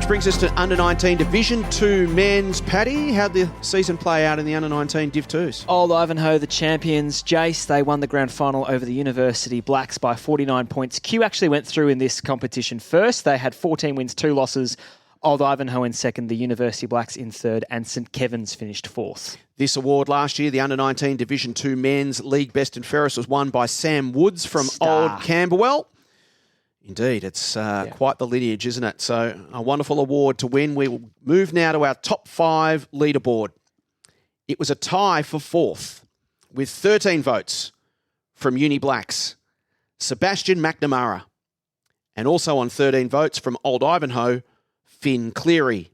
Which brings us to under-19 Division 2 men's. Paddy, how'd the season play out in the under-19 Div 2s? Old Ivanhoe, the champions. Jace, they won the grand final over the University Blacks by 49 points. Q actually went through in this competition first. They had 14 wins, 2 losses. Old Ivanhoe in second, the University Blacks in third, and St Kevin's finished fourth. This award last year, the under-19 Division 2 men's League Best and Fairest, was won by Sam Woods from Old Camberwell. Indeed, it's quite the lineage, isn't it? So a wonderful award to win. We will move now to our top 5 leaderboard. It was a tie for fourth with 13 votes from Uni Blacks, Sebastian McNamara, and also on 13 votes from Old Ivanhoe, Finn Cleary.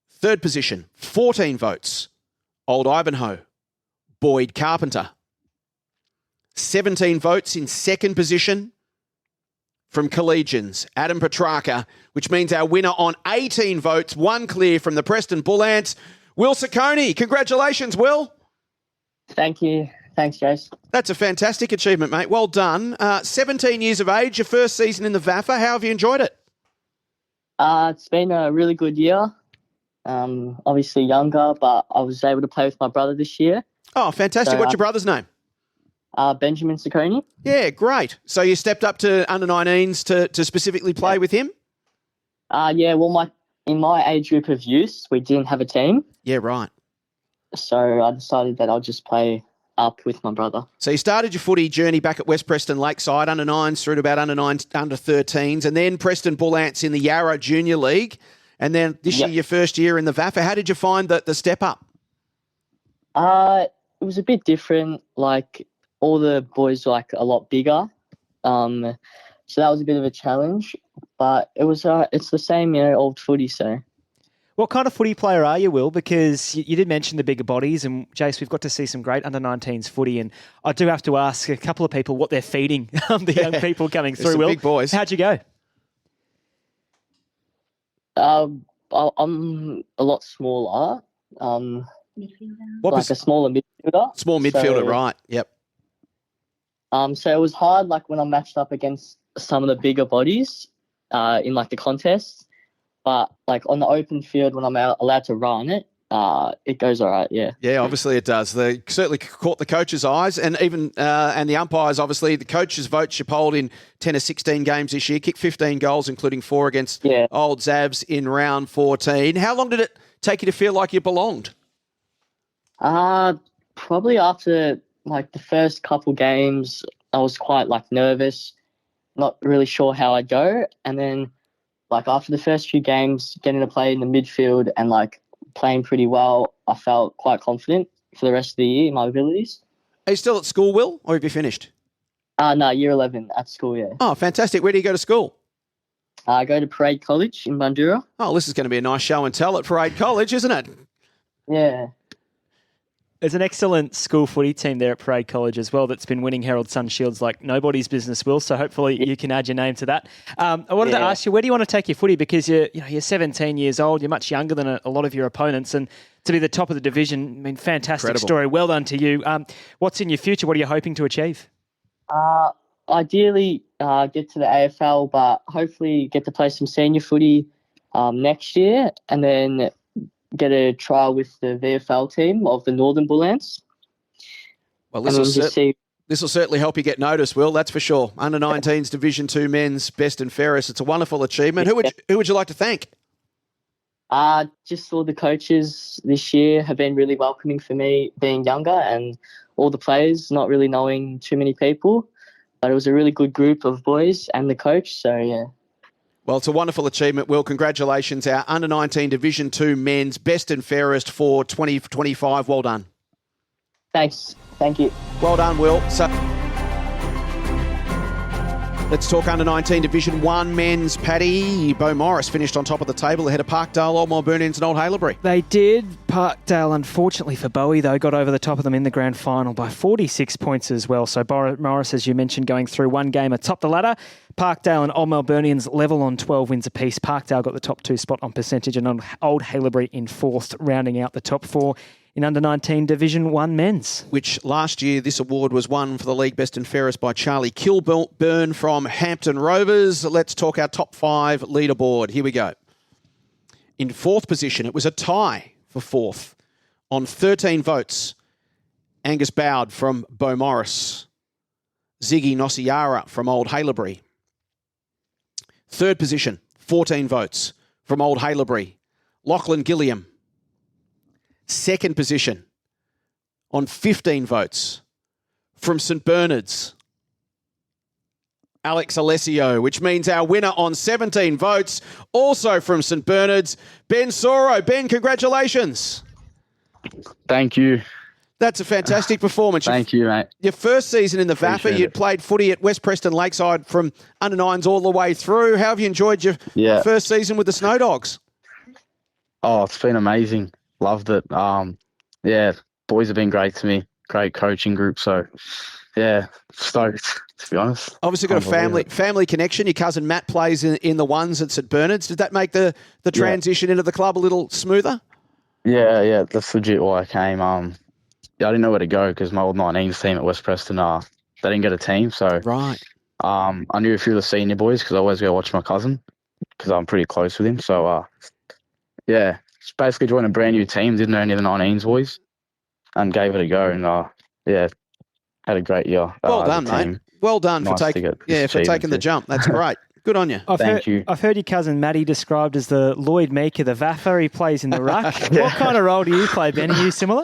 Third position, 14 votes, Old Ivanhoe, Boyd Carpenter. 17 votes in second position from Collegians, Adam Petrarca, which means our winner on 18 votes, 1 clear from the Preston Bull Ants, Will Ciccone. Congratulations, Will. Thank you. Thanks, Jace. That's a fantastic achievement, mate. Well done. 17 years of age, your first season in the VAFA. How have you enjoyed it? It's been a really good year. Obviously younger, but I was able to play with my brother this year. Oh, fantastic. So, What's your brother's name? Benjamin Ciccone. Yeah, great. So you stepped up to under-19s to specifically play with him? Well, in my age group of youth, we didn't have a team. Yeah, right. So I decided that I'll just play up with my brother. So you started your footy journey back at West Preston Lakeside, under-9s through to about under-9s, under-13s, and then Preston Bull Ants in the Yarra Junior League, and then this year, your first year in the VAFA. How did you find the step up? It was a bit different. Like, all the boys were a lot bigger. So that was a bit of a challenge, but it was it's the same, old footy. So, what kind of footy player are you, Will? Because you did mention the bigger bodies, and Jace, we've got to see some great under-19s footy, and I do have to ask a couple of people what they're feeding the young people coming through. Will, big boys. How'd you go? I'm a lot smaller. A smaller midfielder. Small midfielder, right? Yep. So it was hard, when I matched up against some of the bigger bodies in the contests, but on the open field when I'm allowed to run it, it goes all right. Yeah. Yeah, obviously it does. They certainly caught the coach's eyes, and even and the umpires. Obviously, the coach's votes you polled in 10 of 16 games this year, kicked 15 goals, including 4 against Old Zabs in round 14. How long did it take you to feel like you belonged? Probably after the first couple games, I was quite nervous, not really sure how I'd go. And then after the first few games, getting to play in the midfield and playing pretty well, I felt quite confident for the rest of the year in my abilities. Are you still at school, Will, or have you finished? No, year 11 at school, yeah. Oh, fantastic. Where do you go to school? I go to Parade College in Bundoora. Oh, this is going to be a nice show and tell at Parade College, isn't it? Yeah. There's an excellent school footy team there at Parade College as well that's been winning Herald Sun Shields like nobody's business, Will. So hopefully you can add your name to that. I wanted to ask you, where do you want to take your footy? Because you're 17 years old. You're much younger than a lot of your opponents. And to be the top of the division, fantastic Incredible story. Well done to you. What's in your future? What are you hoping to achieve? Ideally, get to the AFL, but hopefully get to play some senior footy next year, and then get a trial with the VFL team of the Northern Bull Ants. Well, this will certainly help you get noticed, Will, that's for sure. Under-19s Division 2 men's best and fairest. It's a wonderful achievement. Who would you like to thank? Just all the coaches this year have been really welcoming for me being younger, and all the players not really knowing too many people. But it was a really good group of boys and the coach, so yeah. Well, it's a wonderful achievement, Will. Congratulations. Our under-19 Division 2 men's best and fairest for 2025. Well done. Thanks. Thank you. Well done, Will. So let's talk under-19 Division 1 men's. Paddy, Beau Morris finished on top of the table ahead of Parkdale, Old Melburnians and Old Haileybury. They did. Parkdale, unfortunately for Bowie, though, got over the top of them in the grand final by 46 points as well. So Morris, as you mentioned, going through one game atop the ladder. Parkdale and Old Melburnians level on 12 wins apiece. Parkdale got the top 2 spot on percentage and Old Haileybury in 4th, rounding out the top 4. in under-19 Division 1 men's. Which last year, this award was won for the League Best and Fairest by Charlie Kilburn from Hampton Rovers. Let's talk our top 5 leaderboard. Here we go. In 4th position, it was a tie for 4th. On 13 votes, Angus Bowd from Beaumaris. Ziggy Nosiara from Old Haileybury. 3rd position, 14 votes from Old Haileybury. Lachlan Gilliam. 2nd position, on 15 votes, from St Bernard's, Alex Alessio, which means our winner on 17 votes, also from St Bernard's, Ben Soro. Ben, congratulations. Thank you. That's a fantastic performance. Thank you, mate. Your first season in the VAFA, you'd played footy at West Preston Lakeside from under-9s all the way through. How have you enjoyed your first season with the Snow Dogs? Oh, it's been amazing. Loved it. Boys have been great to me. Great coaching group. So, yeah, stoked, to be honest. Obviously got a family connection. Your cousin Matt plays in the ones at St Bernard's. Did that make the transition into the club a little smoother? Yeah, that's legit why I came. I didn't know where to go because my old 19s team at West Preston, they didn't get a team. So right. I knew a few of the senior boys because I always go watch my cousin because I'm pretty close with him. So, just basically joined a brand new team, didn't know any of the 19s boys, and gave it a go. And, had a great year. Well done, mate. Well done for taking the jump. That's great. Good on you. Thank you. I've heard your cousin Matty described as the Lloyd Meek of the VAFA. He plays in the ruck. What kind of role do you play, Ben? Are you similar?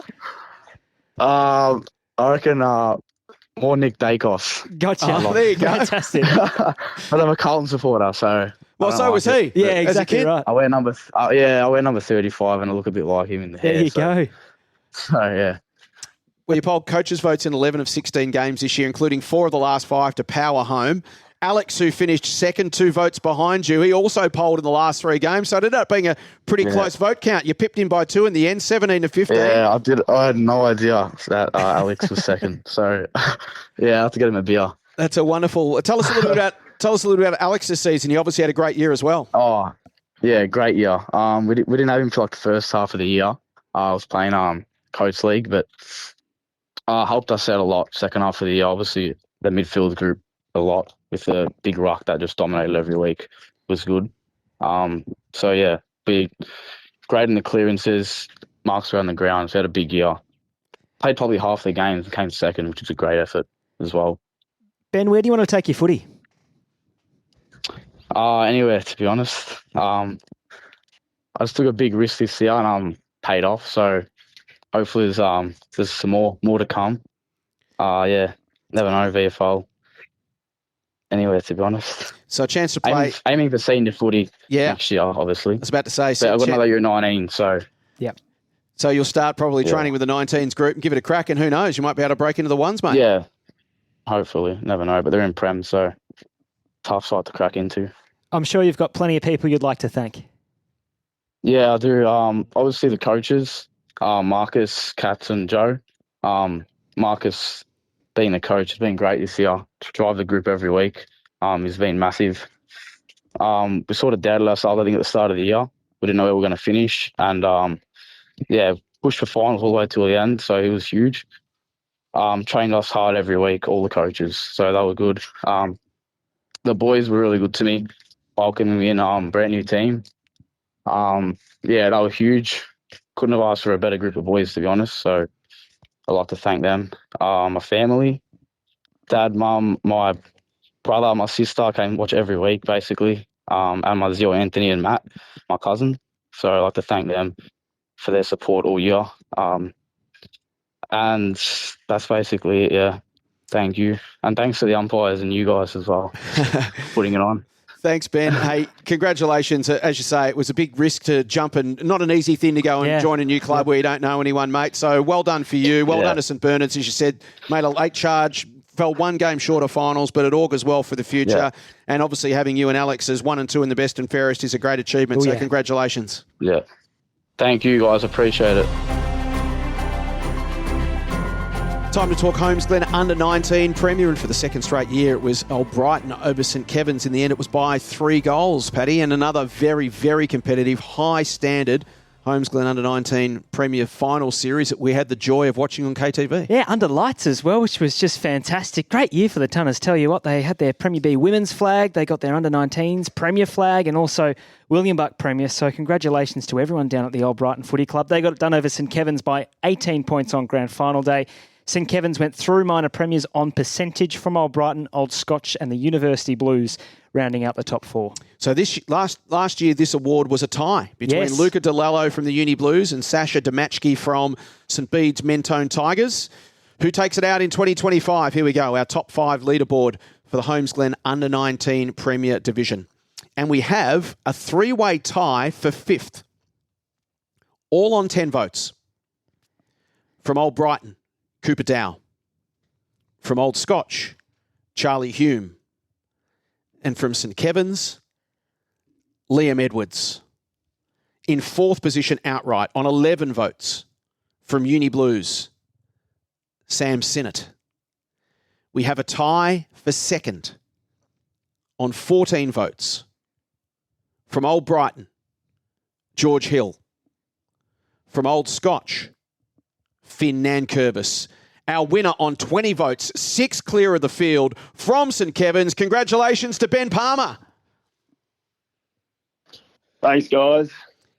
I reckon more Nick Dacos. Gotcha. Oh, there you go. Fantastic. But I'm a Carlton supporter, so. Well, so was he. Yeah, exactly right. I wear number 35 and I look a bit like him in the hair. There you go. So, yeah. Well, you polled coaches' votes in 11 of 16 games this year, including 4 of the last 5 to power home. Alex, who finished second, 2 votes behind you, he also polled in the last 3 games, so it ended up being a pretty close vote count. You pipped him by 2 in the end, 17 to 15. Yeah, I did. I had no idea that Alex was second. So, I have to get him a beer. That's a wonderful. Tell us a little bit about Alex's season. He obviously had a great year as well. Oh, yeah, great year. We didn't have him for the first half of the year. I was playing Coach League, but helped us out a lot. Second half of the year, obviously the midfield group a lot with a big ruck that just dominated every week was good. Big, great in the clearances, marks around the ground. So had a big year. Played probably half the games, came second, which is a great effort as well. Ben, where do you want to take your footy? Anywhere, to be honest. I just took a big risk this year and paid off. So hopefully there's some more to come. Never know, VFL. Anywhere, to be honest. So a chance to play. Aiming for senior footy next year, obviously. I was about to say. But I've got another year 19, so. Yep. So you'll start probably training with the 19s group and give it a crack, and who knows, you might be able to break into the ones, mate. Yeah, hopefully. Never know, but they're in Prem, so tough side to crack into. I'm sure you've got plenty of people you'd like to thank. Yeah, I do. Obviously the coaches, Marcus, Katz and Joe. Marcus, being the coach, has been great this year to drive the group every week. He's been massive. We sort of doubted ourselves, I think, at the start of the year. We didn't know where we were going to finish. And, pushed for finals all the way to the end, so he was huge. Trained us hard every week, all the coaches, so they were good. The boys were really good to me, welcoming me in brand new team. They were huge. Couldn't have asked for a better group of boys, to be honest, so I'd like to thank them. My family, dad, mum, my brother, my sister came watch every week, basically, and my Zio Anthony and Matt, my cousin. So I'd like to thank them for their support all year. And that's basically it, yeah. Thank you. And thanks to the umpires and you guys as well, putting it on. Thanks, Ben. Hey, congratulations. As you say, it was a big risk to jump and not an easy thing to go and join a new club where you don't know anyone, mate. So well done for you. Well done to St Bernard's, as you said. Made a late charge, fell 1 game short of finals, but it augurs well for the future. Yeah. And obviously having you and Alex as 1 and 2 in the best and fairest is a great achievement. So congratulations. Yeah. Thank you, guys. Appreciate it. Time to talk Holmes-Glen under-19 Premier, and for the second straight year, it was Old Brighton over St Kevin's. In the end, it was by 3 goals, Paddy, and another very, very competitive, high-standard Holmes Glen Under-19 Premier Final Series that we had the joy of watching on KTV. Yeah, under lights as well, which was just fantastic. Great year for the Tunners. Tell you what, they had their Premier B women's flag, they got their under-19s Premier flag, and also William Buck Premier. So congratulations to everyone down at the Old Brighton Footy Club. They got it done over St Kevin's by 18 points on grand final day. St Kevin's went through minor premiers on percentage from Old Brighton, Old Scotch and the University Blues, rounding out the top 4. So this last year, this award was a tie between Luca DeLallo from the Uni Blues and Sasha Damachki from St Bede's Mentone Tigers. Who takes it out in 2025? Here we go, our top 5 leaderboard for the Holmes Glen Under-19 Premier Division. And we have a 3-way tie for 5th, all on 10 votes. From Old Brighton, Cooper Dow. From Old Scotch, Charlie Hume. And from St Kevin's, Liam Edwards. In 4th position outright on 11 votes from Uni Blues, Sam Sinnott. We have a tie for 2nd on 14 votes from Old Brighton, George Hill. From Old Scotch, Finn Nankervis. Our winner on 20 votes, 6 clear of the field from St Kevin's. Congratulations to Ben Palmer. Thanks, guys.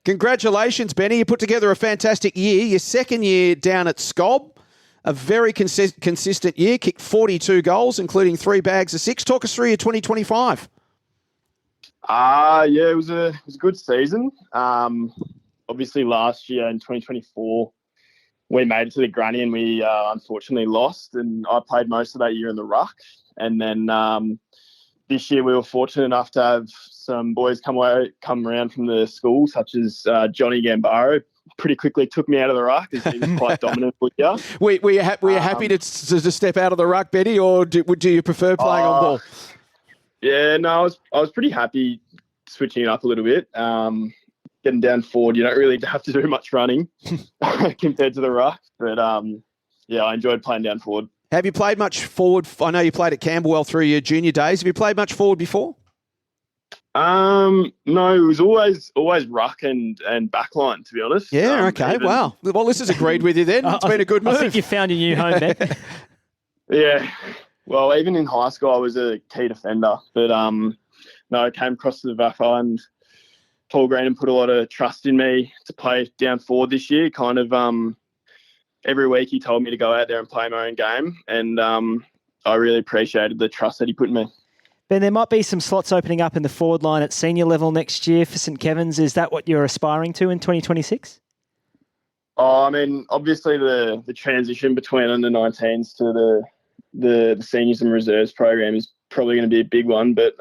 Congratulations, Benny. You put together a fantastic year. Your 2nd year down at Scob, a very consistent year. Kicked 42 goals, including 3 bags of 6. Talk us through your 2025. Yeah, it was a good season. Obviously, last year in 2024, we made it to the granny and we unfortunately lost. And I played most of that year in the ruck. And then this year we were fortunate enough to have some boys come around from the school, such as Johnny Gambaro. Pretty quickly took me out of the ruck as he was quite dominant with you. Were you happy to step out of the ruck, Benny, or do you prefer playing on ball? Yeah, no, I was pretty happy switching it up a little bit. Getting down forward, you don't really have to do much running compared to the ruck. But, yeah, I enjoyed playing down forward. Have you played much forward? I know you played at Camberwell through your junior days. Have you played much forward before? No, it was always ruck and backline, to be honest. Yeah, okay, wow. Well, this has agreed with you then. It's been a good move. I think you found your new home, Ben. Yeah. Well, even in high school, I was a key defender. But, no, I came across to the VAFA and Paul Greenham put a lot of trust in me to play down forward this year. Kind of every week he told me to go out there and play my own game. And I really appreciated the trust that he put in me. Ben, there might be some slots opening up in the forward line at senior level next year for St Kevin's. Is that what you're aspiring to in 2026? Oh, I mean, obviously the transition between under-19s to the seniors and reserves program is probably going to be a big one. But,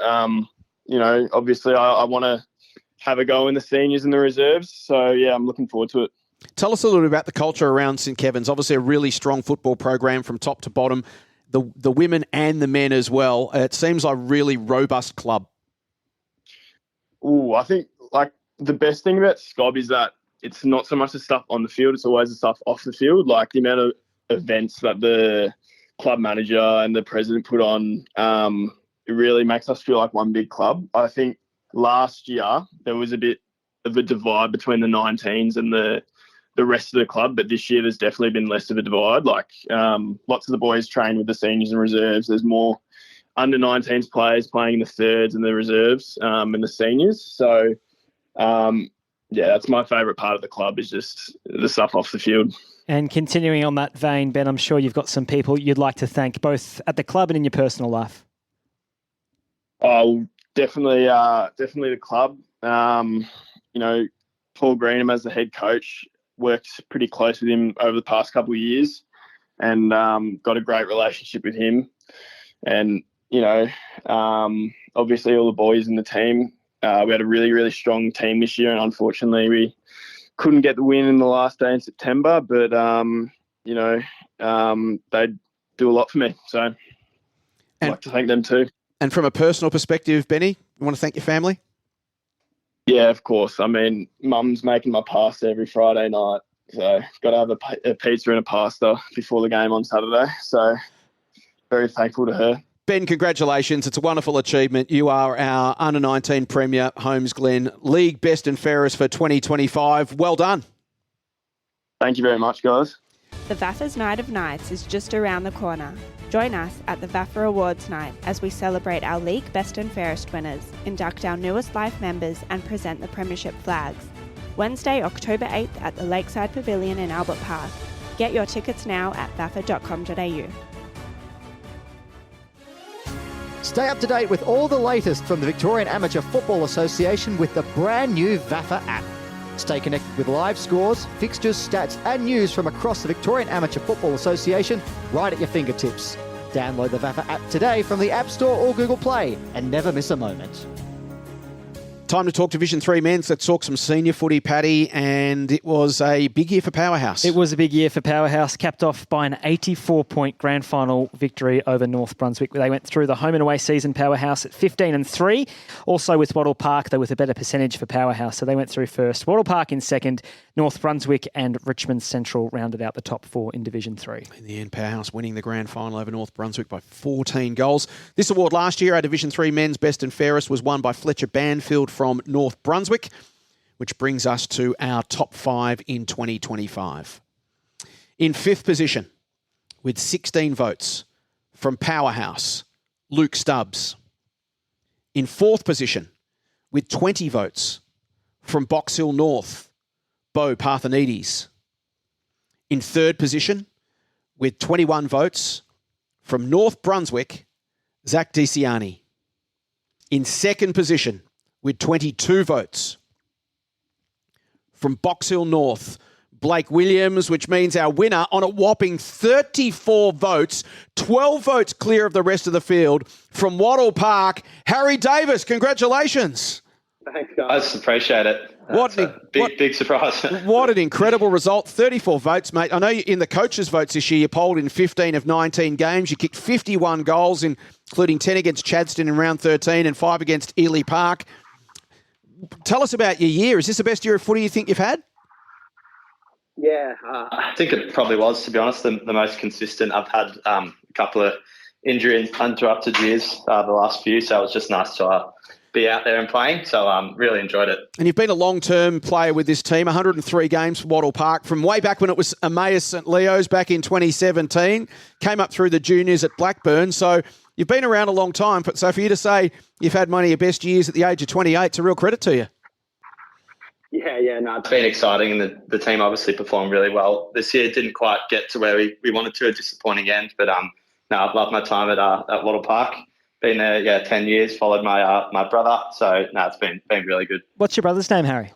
you know, obviously I want to have a go in the seniors and the reserves. So, yeah, I'm looking forward to it. Tell us a little bit about the culture around St Kevin's. Obviously a really strong football program from top to bottom, the women and the men as well. It seems like a really robust club. I think, like, the best thing about Scob is that it's not so much the stuff on the field, it's always the stuff off the field. Like, the amount of events that the club manager and the president put on, it really makes us feel like one big club. I think last year there was a bit of a divide between the 19s and the rest of the club, but this year there's definitely been less of a divide. Like, lots of the boys train with the seniors and reserves. There's more under-19s players playing in the thirds and the reserves and the seniors. So, yeah, that's my favourite part of the club is just the stuff off the field. And continuing on that vein, Ben, I'm sure you've got some people you'd like to thank both at the club and in your personal life. Oh, definitely the club. You know, Paul Greenham as the head coach, worked pretty close with him over the past couple of years and got a great relationship with him. And, you know, obviously all the boys in the team, we had a really, really strong team this year, and unfortunately we couldn't get the win in the last day in September, but, you know, they do a lot for me. So I'd like to thank them too. And from a personal perspective, Benny, you want to thank your family? Yeah, of course. I mean, Mum's making my pasta every Friday night, so got to have a pizza and a pasta before the game on Saturday. So very thankful to her. Ben, congratulations. It's a wonderful achievement. You are our Under-19 Premier, Holmes Glen League Best and Fairest for 2025. Well done. Thank you very much, guys. The VAFA's Night of Nights is just around the corner. Join us at the VAFA Awards Night as we celebrate our League Best and Fairest winners, induct our newest life members and present the Premiership flags. Wednesday, October 8th at the Lakeside Pavilion in Albert Park. Get your tickets now at vafa.com.au. Stay up to date with all the latest from the Victorian Amateur Football Association with the brand new VAFA app. Stay connected with live scores, fixtures, stats and news from across the Victorian Amateur Football Association right at your fingertips. Download the VAFA app today from the App Store or Google Play and never miss a moment. Time to talk Division 3 men's. Let's talk some senior footy, Paddy, and it was a big year for Powerhouse. It was a big year for Powerhouse, capped off by an 84-point grand final victory over North Brunswick. They went through the home and away season, Powerhouse, at 15-3. Also with Wattle Park, though, with a better percentage for Powerhouse, so they went through first. Wattle Park in second, North Brunswick and Richmond Central rounded out the top four in Division 3. In the end, Powerhouse winning the grand final over North Brunswick by 14 goals. This award last year, our Division 3 men's best and fairest, was won by Fletcher Banfield from North Brunswick, which brings us to our top 5 in 2025. In fifth position, with 16 votes from Powerhouse, Luke Stubbs. In fourth position, with 20 votes from Box Hill North, Bo Parthenides. In third position, with 21 votes from North Brunswick, Zach DiCiani. In second position, with 22 votes from Box Hill North, Blake Williams, which means our winner on a whopping 34 votes, 12 votes clear of the rest of the field, from Wattle Park, Harry Davis. Congratulations. Thanks, guys. Appreciate it. Big surprise. What an incredible result. 34 votes, mate. I know in the coaches' votes this year, you polled in 15 of 19 games. You kicked 51 goals, including 10 against Chadstone in round 13 and 5 against Ely Park. Tell us about your year. Is this the best year of footy you think you've had? Yeah, I think it probably was, to be honest, the most consistent. I've had a couple of injury interrupted years the last few, so it was just nice to be out there and playing. So really enjoyed it. And you've been a long-term player with this team, 103 games for Wattle Park, from way back when it was Emmaus St Leo's back in 2017, came up through the juniors at Blackburn. So you've been around a long time. So for you to say you've had one of your best years at the age of 28, it's a real credit to you. Yeah, no, it's been exciting, and the team obviously performed really well this year. Didn't quite get to where we wanted to, a disappointing end, but no, I've loved my time at Wattle Park. Been there, 10 years, followed my brother, so no, it's been really good. What's your brother's name, Harry?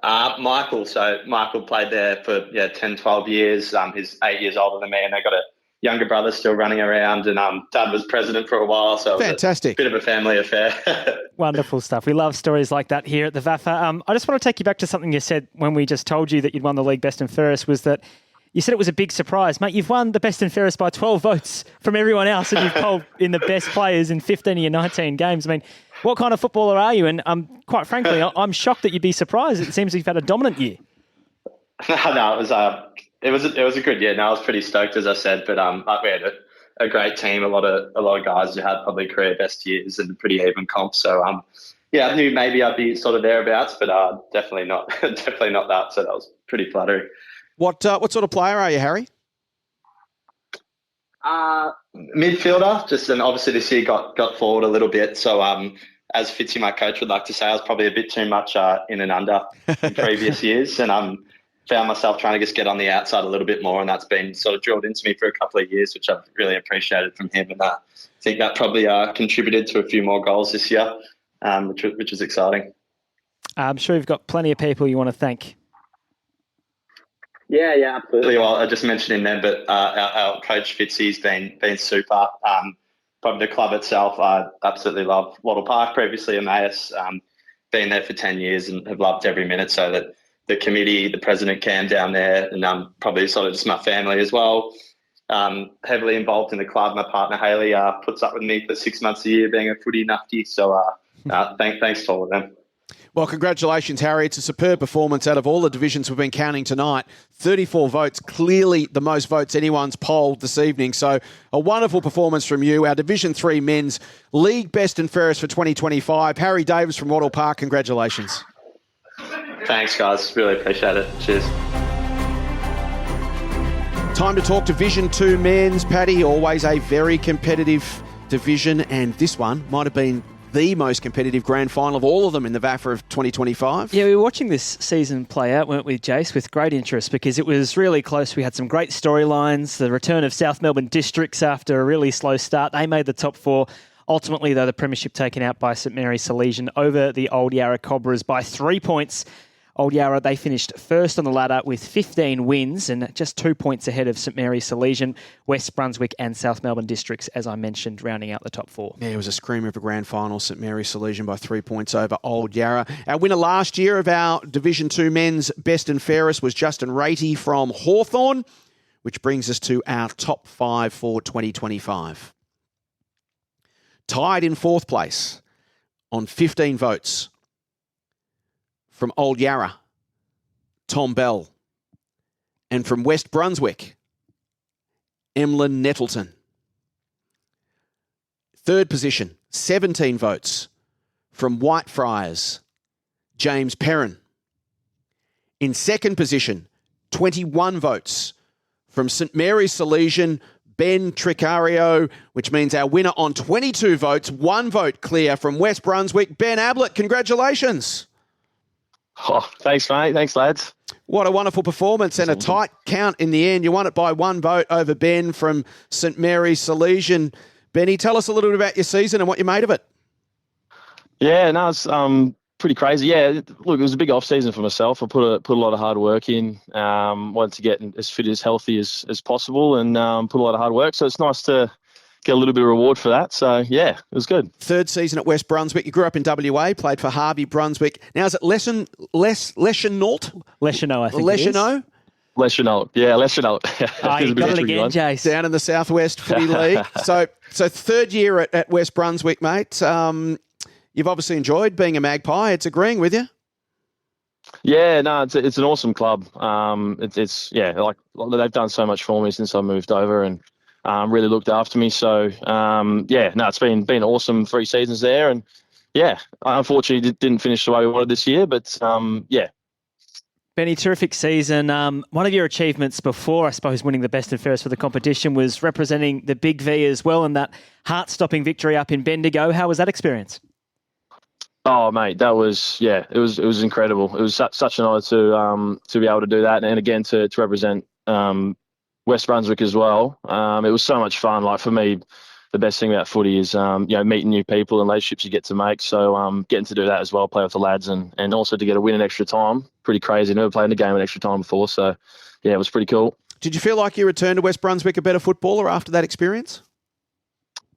Michael. So Michael played there for 10, 12 years. He's 8 years older than me, and they got a younger brother still running around, and Dad was president for a while, so fantastic. Bit of a family affair. Wonderful stuff. We love stories like that here at the VAFA. I just want to take you back to something you said when we just told you that you'd won the League Best and Fairest, was that you said it was a big surprise. Mate, you've won the Best and Fairest by 12 votes from everyone else, and you've polled in the best players in 15 of your 19 games. I mean, what kind of footballer are you? And quite frankly, I'm shocked that you'd be surprised. It seems you've had a dominant year. No, it was a good year. No, I was pretty stoked, as I said, but we had a great team. A lot of guys who had probably career best years and pretty even comp. So I knew maybe I'd be sort of thereabouts, but definitely not that. So that was pretty flattering. What sort of player are you, Harry? Midfielder, and obviously this year got forward a little bit. So as Fitzy, my coach, would like to say, I was probably a bit too much in and under in previous years, and found myself trying to just get on the outside a little bit more, and that's been sort of drilled into me for a couple of years, which I've really appreciated from him, and I think that probably contributed to a few more goals this year, which is exciting. I'm sure you've got plenty of people you want to thank. Yeah, absolutely. Well, I just mentioned him then, but our coach Fitzy's been super. Probably the club itself, I absolutely love Wattle Park, previously Emmaus. Been there for 10 years and have loved every minute. So that the committee, the president Cam down there, and probably sort of just my family as well. Heavily involved in the club. My partner Hayley puts up with me for 6 months a year being a footy nufty. So thanks to all of them. Well, congratulations, Harry. It's a superb performance out of all the divisions we've been counting tonight. 34 votes, clearly the most votes anyone's polled this evening. So a wonderful performance from you. Our Division 3 men's League Best and Fairest for 2025. Harry Davis from Wattle Park, congratulations. Thanks, guys. Really appreciate it. Cheers. Time to talk Division 2 men's. Paddy, always a very competitive division, and this one might have been the most competitive grand final of all of them in the VAFA of 2025. Yeah, we were watching this season play out, weren't we, Jace, with great interest because it was really close. We had some great storylines. The return of South Melbourne Districts after a really slow start. They made the top 4. Ultimately, though, the premiership taken out by St Mary's Salesian over the Old Yarra Cobras by 3 points. Old Yarra, they finished first on the ladder with 15 wins and just 2 points ahead of St Mary's Salesian, West Brunswick and South Melbourne Districts, as I mentioned, rounding out the top 4. Yeah, it was a screamer of a grand final. St Mary's Salesian by 3 points over Old Yarra. Our winner last year of our Division 2 men's Best and Fairest was Justin Ratey from Hawthorn, which brings us to our top 5 for 2025. Tied in 4th place on 15 votes from Old Yarra, Tom Bell. And from West Brunswick, Emlyn Nettleton. 3rd position, 17 votes from Whitefriars, James Perrin. In 2nd position, 21 votes from St Mary's Salesian, Ben Tricario, which means our winner on 22 votes, 1 vote clear from West Brunswick, Ben Ablett. Congratulations. Oh, thanks, mate. Thanks, lads. What a wonderful performance and a tight count in the end. You won it by 1 vote over Ben from St Mary's Salesian. Benny, tell us a little bit about your season and what you made of it. Yeah, no, it's pretty crazy. Yeah, look, it was a big off season for myself. I put a lot of hard work in. Wanted to get as fit, as healthy as possible, and put a lot of hard work. So it's nice to get a little bit of reward for that. So, yeah, it was good. 3rd season at West Brunswick. You grew up in WA, played for Harvey Brunswick. Now, is it Leschenault? Leschenault, I think Leschenault? Leschenault. Yeah, Leschenault. Oh, you got it again, Jace. Down in the Southwest Footy League. So 3rd year at West Brunswick, mate. You've obviously enjoyed being a Magpie. It's agreeing with you. Yeah, no, it's an awesome club. It's like they've done so much for me since I moved over and really looked after me. So, it's been awesome 3 seasons there. And, yeah, I unfortunately didn't finish the way we wanted this year, but, Benny, terrific season. One of your achievements before, I suppose, winning the Best and Fairest for the competition was representing the Big V as well and that heart-stopping victory up in Bendigo. How was that experience? Oh, mate, that was, it was incredible. It was such an honour to be able to do that and again to represent West Brunswick as well. It was so much fun. Like for me, the best thing about footy is meeting new people and relationships you get to make. So getting to do that as well, play with the lads and also to get a win in extra time, pretty crazy. Never played in a game in extra time before, so yeah, it was pretty cool. Did you feel like you returned to West Brunswick a better footballer after that experience?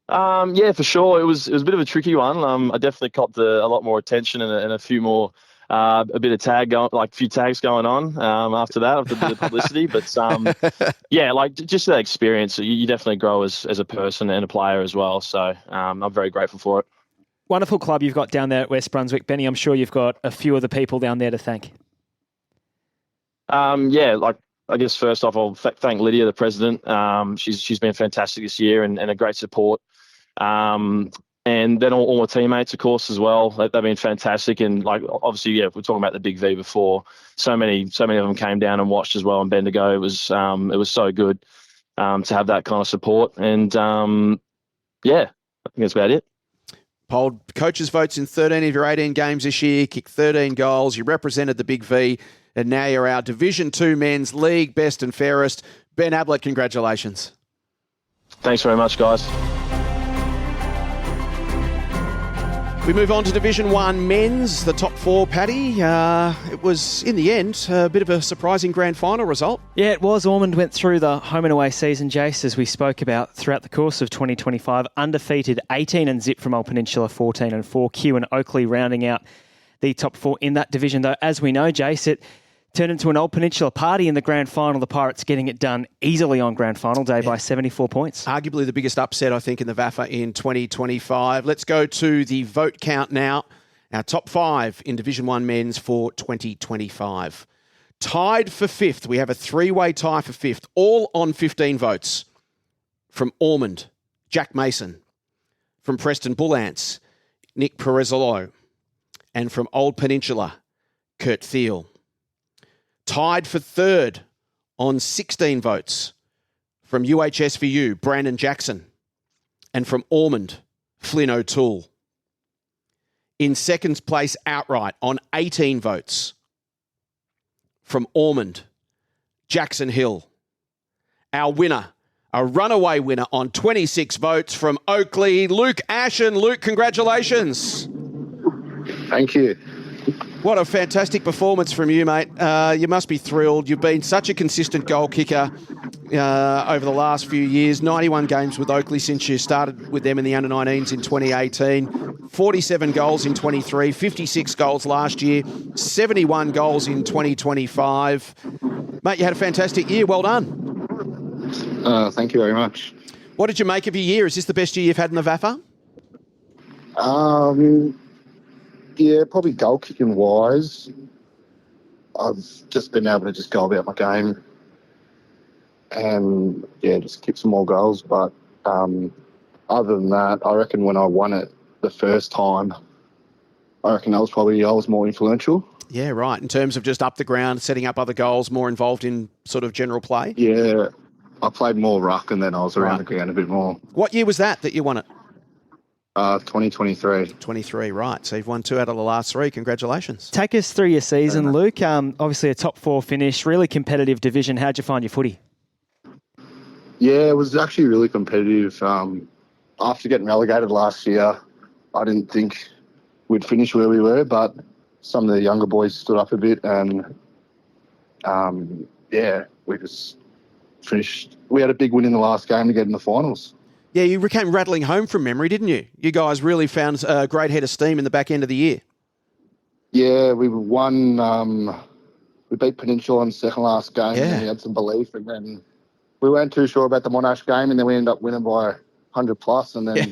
Yeah, for sure. It was a bit of a tricky one. I definitely copped a lot more attention and a few more. A bit of a few tags going on after that, after a bit of publicity. But just that experience, you definitely grow as a person and a player as well. So I'm very grateful for it. Wonderful club you've got down there at West Brunswick. Benny, I'm sure you've got a few other people down there to thank. I guess first off, I'll thank Lydia, the president. She's been fantastic this year and a great support. And then all my teammates, of course, as well. They've been fantastic. And obviously, we're talking about the Big V before. So many of them came down and watched as well in Bendigo. It was so good to have that kind of support. And I think that's about it. Polled coaches' votes in 13 of your 18 games this year, kicked 13 goals. You represented the Big V, and now you're our Division 2 men's League Best and Fairest. Ben Ablett, congratulations. Thanks very much, guys. We move on to Division 1 men's, the top 4, Paddy. It was, in the end, a bit of a surprising grand final result. Yeah, it was. Ormond went through the home and away season, Jace, as we spoke about throughout the course of 2025. Undefeated, 18-0 from Old Peninsula, 14-4. Kew and Oakley rounding out the top 4 in that division, though. As we know, Jace, it turned into an Old Peninsula party in the grand final. The Pirates getting it done easily on grand final day by 74 points. Arguably the biggest upset, I think, in the VAFA in 2025. Let's go to the vote count now. our top 5 in Division 1 men's for 2025. Tied for 5th. We have a 3-way tie for 5th, all on 15 votes. From Ormond, Jack Mason. From Preston Bullants, Nick Perezzolo. And from Old Peninsula, Kurt Thiel. Tied for 3rd on 16 votes. From UHSVU, Brandon Jackson. And from Ormond, Flynn O'Toole. In 2nd place outright on 18 votes. From Ormond, Jackson Hill. Our winner, a runaway winner on 26 votes from Oakley, Luke Ashen. Luke, congratulations. Thank you. What a fantastic performance from you, mate. You must be thrilled. You've been such a consistent goal kicker over the last few years. 91 games with Oakley since you started with them in the under-19s in 2018. 47 goals in 23, 56 goals last year, 71 goals in 2025. Mate, you had a fantastic year. Well done. Thank you very much. What did you make of your year? Is this the best year you've had in the VAFA? Yeah, probably goal kicking wise. I've just been able to just go about my game and, just kick some more goals. But other than that, I reckon when I won it the first time, I reckon I was more influential. Yeah, right. In terms of just up the ground, setting up other goals, more involved in sort of general play? Yeah, I played more ruck and then I was around the ground a bit more. What year was that you won it? 2023. 23, right. So you've won 2 out of the last 3. Congratulations. Take us through your season, Luke. Obviously a top 4 finish, really competitive division. How'd you find your footy? Yeah, it was actually really competitive. After getting relegated last year, I didn't think we'd finish where we were, but some of the younger boys stood up a bit and, we just finished. We had a big win in the last game to get in the finals. Yeah, you came rattling home from memory, didn't you? You guys really found a great head of steam in the back end of the year. Yeah, we won. We beat Peninsula in the second last game, and we had some belief. And then we weren't too sure about the Monash game, and then we ended up winning by 100 plus. And then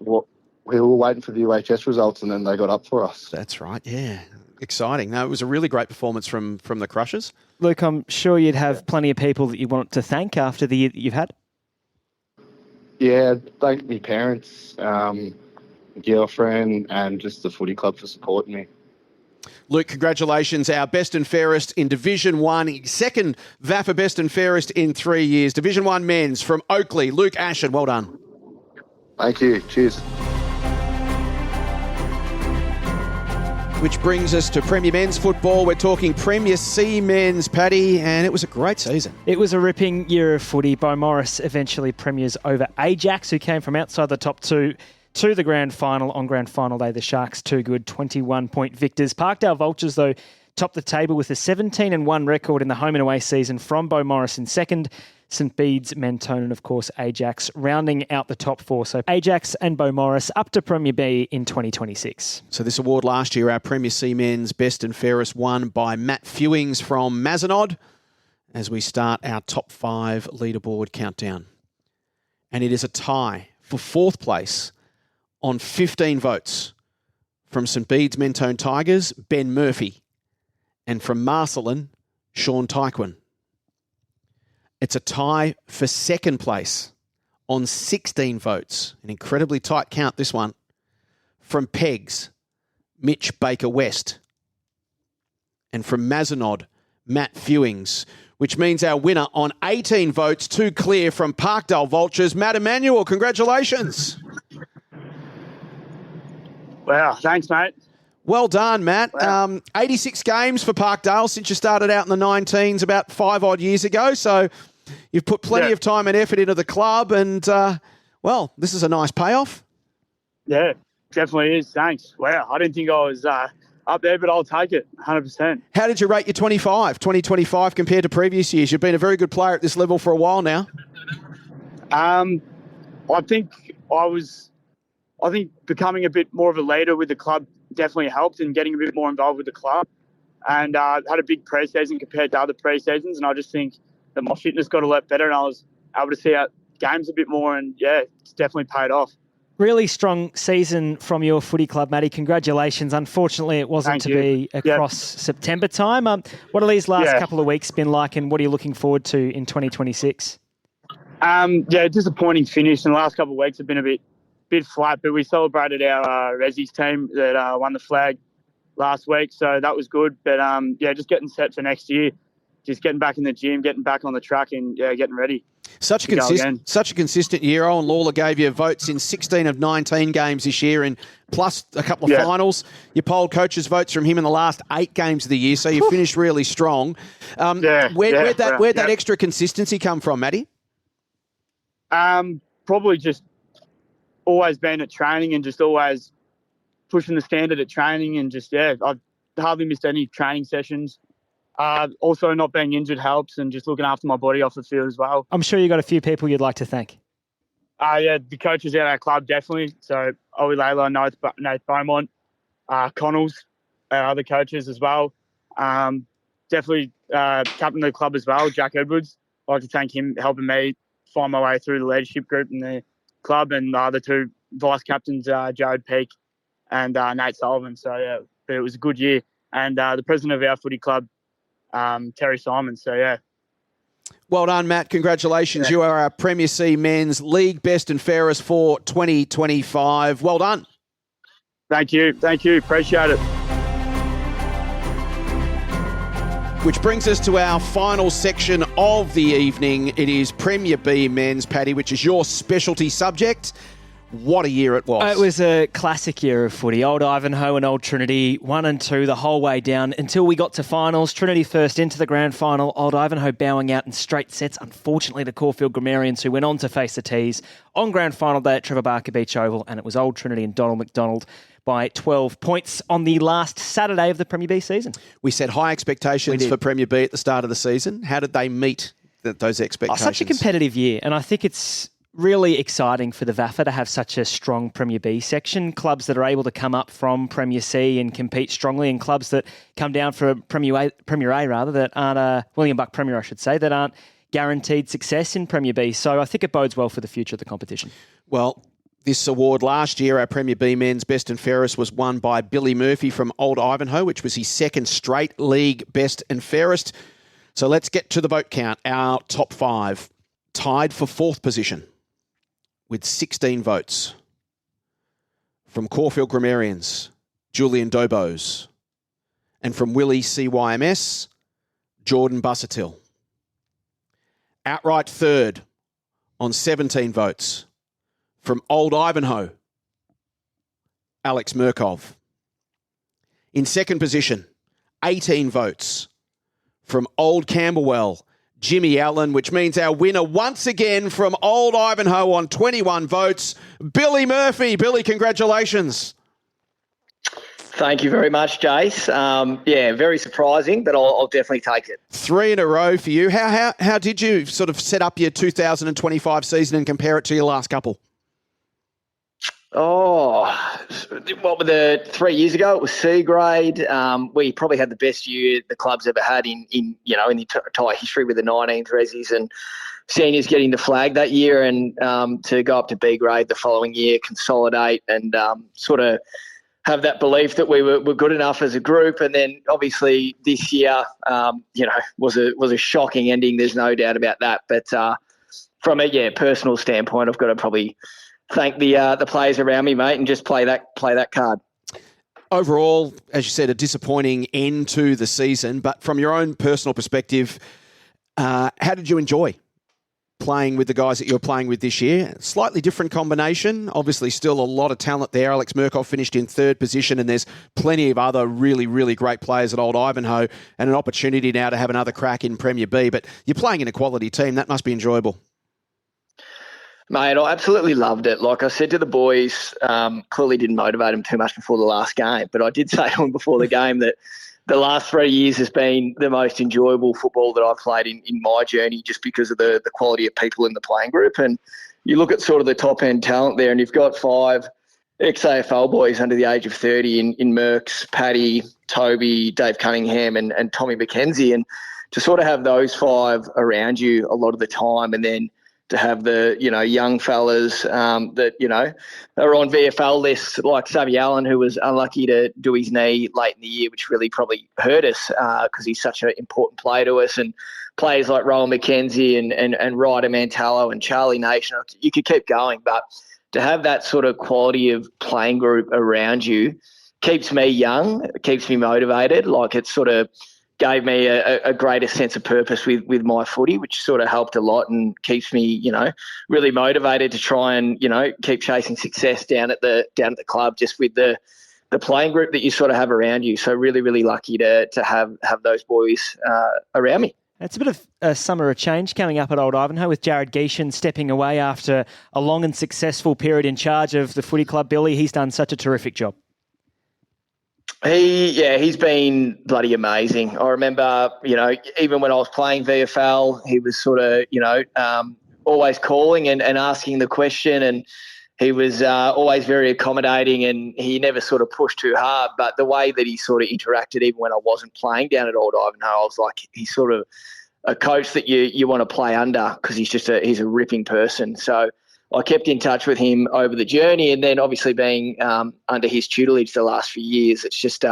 we were waiting for the UHS results, and then they got up for us. That's right. Yeah, exciting. No, it was a really great performance from the Crushers. Luke, I'm sure you'd have plenty of people that you want to thank after the year that you've had. Yeah, thank my parents, girlfriend, and just the footy club for supporting me. Luke, congratulations. Our best and fairest in Division 1, second VAFA best and fairest in 3 years. Division 1 men's from Oakley, Luke Ashen. Well done. Thank you. Cheers. Which brings us to Premier Men's Football. We're talking Premier C Men's, Paddy, and it was a great season. It was a ripping year of footy. Beaumaris eventually premiers over Ajax, who came from outside the top 2 to the grand final. On grand final day, the Sharks, too good, 21-point victors. Parkdale Vultures, though, topped the table with a 17-1 record in the home and away season from Beaumaris in second. St Bede's, Mentone, and of course Ajax rounding out the top 4. So Ajax and Beaumaris up to Premier B in 2026. So this award last year, our Premier C Men's Best and Fairest, won by Matt Fewings from Mazenod as we start our top 5 leaderboard countdown. And it is a tie for 4th place on 15 votes from St Bede's Mentone Tigers, Ben Murphy, and from Marcelin, Sean Tyquin. It's a tie for 2nd place on 16 votes. An incredibly tight count, this one. From Pegs, Mitch Baker-West. And from Mazenod, Matt Fewings. Which means our winner on 18 votes, 2 clear from Parkdale Vultures. Matt Emanuel, congratulations. Wow, thanks, mate. Well done, Matt. Wow. 86 games for Parkdale since you started out in the 19s about 5 odd years ago. So you've put plenty of time and effort into the club and, this is a nice payoff. Yeah, definitely is. Thanks. Wow, I didn't think I was up there, but I'll take it 100%. How did you rate your 2025 compared to previous years? You've been a very good player at this level for a while now. I think becoming a bit more of a leader with the club definitely helped and getting a bit more involved with the club. And had a big pre-season compared to other pre-seasons. And I just think that my fitness got a lot better and I was able to see out games a bit more. And, yeah, it's definitely paid off. Really strong season from your footy club, Matty. Congratulations. Unfortunately, it wasn't be across September time. What are these last couple of weeks been like, and what are you looking forward to in 2026? Disappointing finish. And the last couple of weeks have been a bit flat, but we celebrated our Resi's team that won the flag last week, so that was good. But just getting set for next year, just getting back in the gym, getting back on the track, and getting ready. Such a consistent year. Owen Lawler gave you votes in 16 of 19 games this year, and plus a couple of finals. You polled coaches' votes from him in the last 8 games of the year, so you finished really strong. Where'd that extra consistency come from, Matty? Probably just always been at training and just always pushing the standard at training, and I've hardly missed any training sessions. Also, not being injured helps, and just looking after my body off the field as well. I'm sure you got a few people you'd like to thank. The coaches at our club, definitely. So, Ollie Layla, Nate Beaumont, Connells, our other coaches as well. Definitely captain of the club as well, Jack Edwards. I'd like to thank him helping me find my way through the leadership group in the club, and the other 2 vice captains, Jared Peake and Nate Sullivan. So, but it was a good year. And the president of our footy club, Terry Simon. So, Well done, Matt. Congratulations. You are our Premier C Men's League Best and Fairest for 2025. Well done. Thank you. Appreciate it. Which brings us to our final section of the evening. It is Premier B Men's, Paddy, which is your specialty subject. What a year it was. It was a classic year of footy. Old Ivanhoe and Old Trinity, 1 and 2 the whole way down until we got to finals. Trinity first into the grand final. Old Ivanhoe bowing out in straight sets, unfortunately, to Caulfield Grammarians, who went on to face the Tees on grand final day at Trevor Barker Beach Oval, and it was Old Trinity and Donald McDonald by 12 points on the last Saturday of the Premier B season. We set high expectations for Premier B at the start of the season. How did they meet those expectations? Such a competitive year, and I think it's really exciting for the VAFA to have such a strong Premier B section. Clubs that are able to come up from Premier C and compete strongly, and clubs that come down for Premier A rather, that aren't William Buck Premier, I should say, that aren't guaranteed success in Premier B. So I think it bodes well for the future of the competition. Well, this award last year, our Premier B Men's Best and Fairest, was won by Billy Murphy from Old Ivanhoe, which was his 2nd straight League Best and Fairest. So let's get to the vote count. Our top 5 tied for 4th position with 16 votes. From Caulfield Grammarians, Julian Dobos. And from Willie CYMS, Jordan Busuttil. Outright 3rd on 17 votes. From Old Ivanhoe, Alex Murkov. In 2nd position, 18 votes. From Old Camberwell, Jimmy Allen, which means our winner once again from Old Ivanhoe on 21 votes, Billy Murphy. Billy, congratulations. Thank you very much, Jace. Very surprising, but I'll definitely take it. 3 in a row for you. How did you sort of set up your 2025 season and compare it to your last couple? With the 3 years ago, it was C grade. We probably had the best year the club's ever had in the entire history, with the 19th Resies and seniors getting the flag that year, and to go up to B grade the following year, consolidate, and sort of have that belief that we were good enough as a group. And then obviously this year, was a shocking ending. There's no doubt about that. But from a personal standpoint, I've got to probably thank the players around me, mate, and just play that card. Overall, as you said, a disappointing end to the season. But from your own personal perspective, how did you enjoy playing with the guys that you're playing with this year? Slightly different combination. Obviously, still a lot of talent there. Alex Murkov finished in 3rd position, and there's plenty of other really, really great players at Old Ivanhoe, and an opportunity now to have another crack in Premier B. But you're playing in a quality team. That must be enjoyable. Mate, I absolutely loved it. Like I said to the boys, clearly didn't motivate them too much before the last game, but I did say to them before the game that the last 3 years has been the most enjoyable football that I've played in my journey, just because of the quality of people in the playing group. And you look at sort of the top-end talent there, and you've got 5 ex-AFL boys under the age of 30 in Merckx, Paddy, Toby, Dave Cunningham and Tommy McKenzie. And to sort of have those 5 around you a lot of the time, and then to have the, young fellas that, are on VFL lists like Savvy Allen, who was unlucky to do his knee late in the year, which really probably hurt us because he's such an important player to us. And players like Rowan McKenzie and Ryder Mantello and Charlie Nation, you could keep going. But to have that sort of quality of playing group around you keeps me young, keeps me motivated. Like, it sort of gave me a greater sense of purpose with my footy, which sort of helped a lot and keeps me, really motivated to try and, keep chasing success down at the club, just with the playing group that you sort of have around you. So really, really lucky to have those boys around me. It's a bit of a summer of change coming up at Old Ivanhoe with Jared Geeshan stepping away after a long and successful period in charge of the footy club. Billy, he's done such a terrific job. He's been bloody amazing. I remember, even when I was playing VFL, he was sort of, always calling and asking the question, and he was always very accommodating, and he never sort of pushed too hard. But the way that he sort of interacted, even when I wasn't playing down at Old Ivanhoe, I was like, he's sort of a coach that you want to play under, because he's a ripping person. So I kept in touch with him over the journey, and then obviously being under his tutelage the last few years, it's just,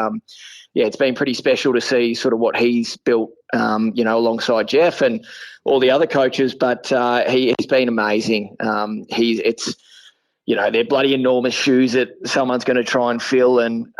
it's been pretty special to see sort of what he's built, alongside Jeff and all the other coaches. But he's been amazing. They're bloody enormous shoes that someone's going to try and fill, and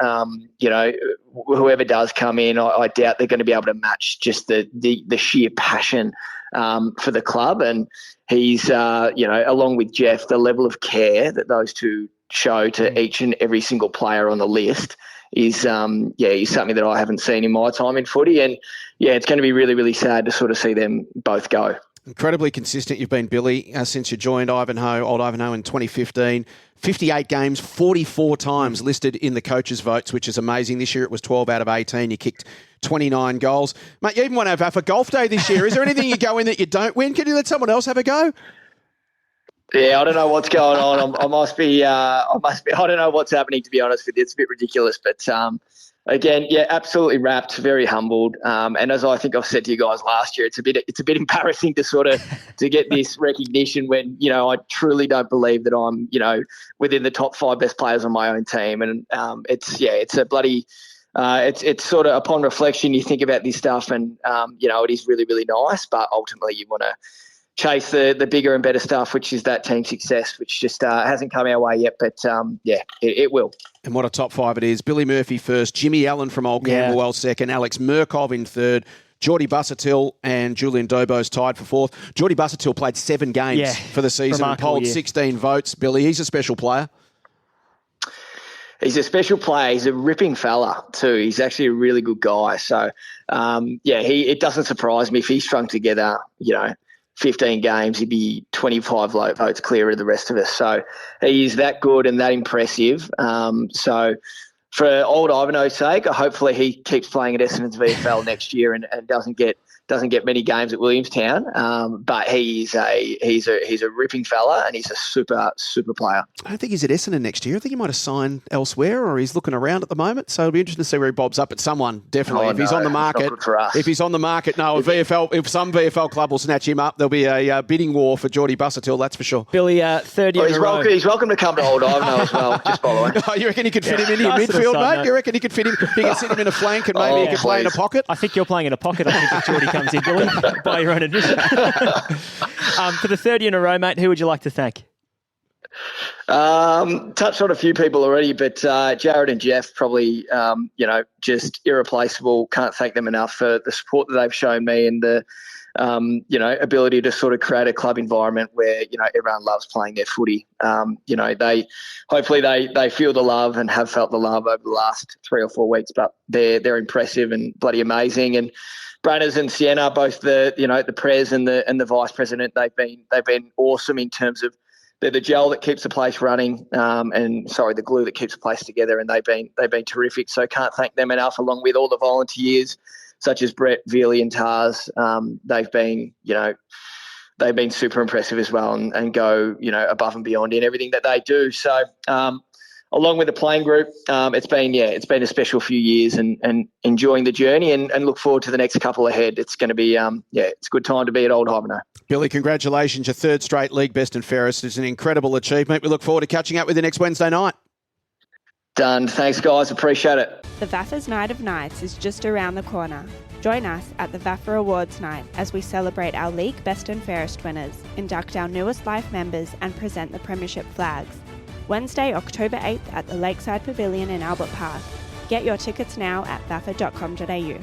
whoever does come in, I doubt they're going to be able to match just the sheer passion for the club. And he's, along with Jeff, the level of care that those two show to each and every single player on the list is something that I haven't seen in my time in footy. And, it's going to be really, really sad to sort of see them both go. Incredibly consistent you've been, Billy, since you joined Old Ivanhoe in 2015. 58 games, 44 times listed in the coaches' votes, which is amazing. This year it was 12 out of 18. You kicked 29 goals. Mate, you even won our VAFA Golf Day this year. Is there anything you go in that you don't win? Can you let someone else have a go? Yeah, I don't know what's going on. I must be, I don't know what's happening, to be honest with you. It's a bit ridiculous, but again, absolutely wrapped, very humbled. And as I think I've said to you guys last year, it's a bit embarrassing to get this recognition when, I truly don't believe that I'm, within the top 5 best players on my own team. And it's a bloody, it's sort of, upon reflection, you think about this stuff and, it is really, really nice, but ultimately you want to chase the bigger and better stuff, which is that team success, which just hasn't come our way yet, but it will. And what a top 5 it is. Billy Murphy first, Jimmy Allen from Old Camberwell second, Alex Murkov in third, Geordie Busuttil and Julian Dobos tied for fourth. Geordie Busuttil played 7 games for the season and polled 16 votes. Billy, he's a special player. He's a special player. He's a ripping fella too. He's actually a really good guy. So, it doesn't surprise me if he strung together, 15 games, he'd be 25 votes clear of the rest of us. So he is that good and that impressive. So for Old Ivanhoe's sake, hopefully he keeps playing at Essendon's VFL next year and doesn't get many games at Williamstown. But he's a ripping fella and he's a super player. I don't think he's at Essendon next year. I think he might have signed elsewhere, or he's looking around at the moment. So it'll be interesting to see where he bobs up. But someone definitely, if he's on the market, if some VFL club will snatch him up, there'll be a bidding war for Geordie Busuttil. That's for sure. Billy, third year. He's welcome to come to Old Ivanhoe as well. Just by the way. Oh, you reckon he could fit him into your midfield, mate? You reckon he could fit him? He could sit him in a flank and maybe he could play in a pocket. I think you're playing in a pocket. I think if Geordie comes in, Billy, by your own admission. For the third year in a row, mate, who would you like to thank? Touched on a few people already, but Jared and Jeff probably, just irreplaceable. Can't thank them enough for the support that they've shown me and the, ability to sort of create a club environment where, everyone loves playing their footy. They feel the love and have felt the love over the last 3 or 4 weeks, but they're impressive and bloody amazing. And Branners and Sienna, both the pres and the vice president, they've been awesome in terms of they're the gel that keeps the place running, the glue that keeps the place together, and they've been terrific. So can't thank them enough, along with all the volunteers such as Brett, Veely, and Tars. They've been super impressive as well, and go above and beyond in everything that they do. So along with the playing group, it's been a special few years and enjoying the journey and look forward to the next couple ahead. It's going to be, it's a good time to be at Old Ivanhoe. Billy, congratulations. Your third straight League Best and Fairest is an incredible achievement. We look forward to catching up with you next Wednesday night. Done. Thanks, guys. Appreciate it. The VAFA's Night of Nights is just around the corner. Join us at the VAFA Awards Night as we celebrate our League Best and Fairest winners, induct our newest life members and present the Premiership flags. Wednesday, October 8th at the Lakeside Pavilion in Albert Park. Get your tickets now at vafa.com.au.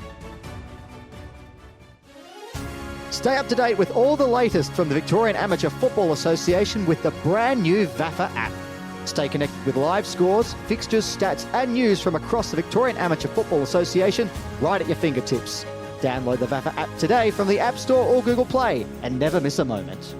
Stay up to date with all the latest from the Victorian Amateur Football Association with the brand new VAFA app. Stay connected with live scores, fixtures, stats and news from across the Victorian Amateur Football Association right at your fingertips. Download the VAFA app today from the App Store or Google Play and never miss a moment.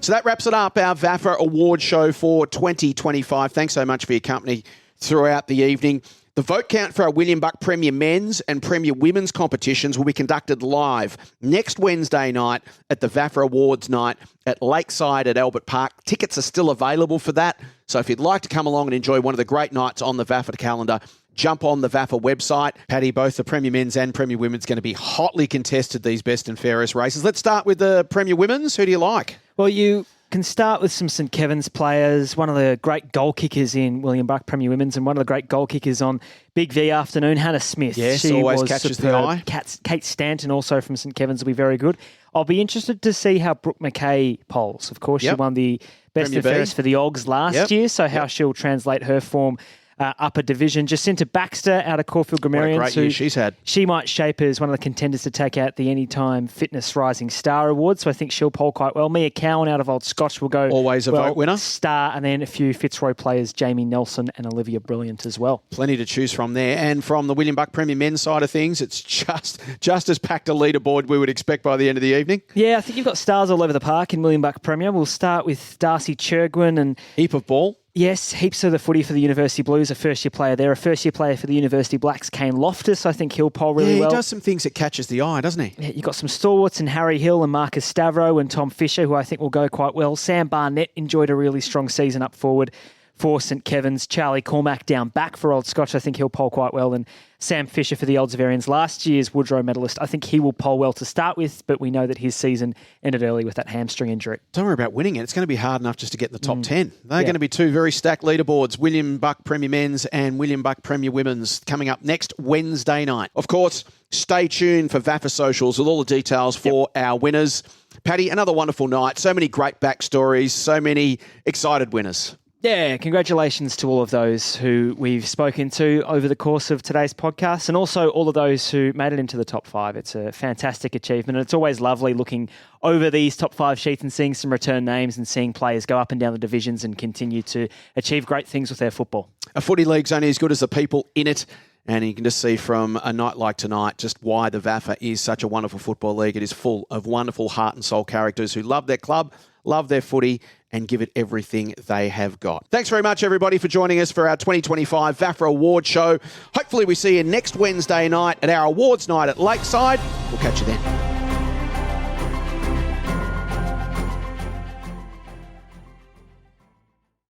So that wraps it up, our VAFA Awards Show for 2025. Thanks so much for your company throughout the evening. The vote count for our William Buck Premier Men's and Premier Women's competitions will be conducted live next Wednesday night at the VAFA Awards Night at Lakeside at Albert Park. Tickets are still available for that. So if you'd like to come along and enjoy one of the great nights on the VAFA calendar, jump on the VAFA website. Paddy, both the Premier Men's and Premier Women's going to be hotly contested, these Best and Fairest races. Let's start with the Premier Women's. Who do you like? Well, you can start with some St Kevin's players, one of the great goal kickers in William Buck Premier Women's and one of the great goal kickers on Big V afternoon, Hannah Smith. Yes, she always was catches superb. the eye. Kate Stanton also from St Kevin's will be very good. I'll be interested to see how Brooke McKay polls. Of course, she won the Best Premier and Fairest for the Ogs last year, so how she'll translate her form upper division. Jacinta Baxter out of Caulfield Grammarians. What a great year she's had. She might shape as one of the contenders to take out the Anytime Fitness Rising Star Award, so I think she'll poll quite well. Mia Cowan out of Old Scotch will go always a vote winner. Star, and then a few Fitzroy players, Jamie Nelson and Olivia Brilliant as well. Plenty to choose from there. And from the William Buck Premier Men's side of things, it's just as packed a leaderboard we would expect by the end of the evening. Yeah, I think you've got stars all over the park in William Buck Premier. We'll start with Darcy Churgwin and heap of ball. Yes, heaps of the footy for the University Blues, a first-year player there. A first-year player for the University Blacks, Kane Loftus. I think he'll poll really well. He does some things that catches the eye, doesn't he? Yeah, you've got some stalwarts in Harry Hill and Marcus Stavro and Tom Fisher, who I think will go quite well. Sam Barnett enjoyed a really strong season up forward for St Kevin's. Charlie Cormack down back for Old Scotch. I think he'll poll quite well. And Sam Fisher for the Oldsvarians, last year's Woodrow medalist. I think he will poll well to start with, but we know that his season ended early with that hamstring injury. Don't worry about winning it. It's going to be hard enough just to get in the top 10. They're going to be two very stacked leaderboards, William Buck Premier Men's and William Buck Premier Women's, coming up next Wednesday night. Of course, stay tuned for VAFA Socials with all the details for our winners. Paddy, another wonderful night. So many great backstories, so many excited winners. Yeah, congratulations to all of those who we've spoken to over the course of today's podcast, and also all of those who made it into the top 5. It's a fantastic achievement, and it's always lovely looking over these top 5 sheets and seeing some return names and seeing players go up and down the divisions and continue to achieve great things with their football. A footy league's only as good as the people in it. And you can just see from a night like tonight just why the VAFA is such a wonderful football league. It is full of wonderful heart and soul characters who love their club, love their footy, and give it everything they have got. Thanks very much, everybody, for joining us for our 2025 VAFA Awards Show. Hopefully we see you next Wednesday night at our awards night at Lakeside. We'll catch you then.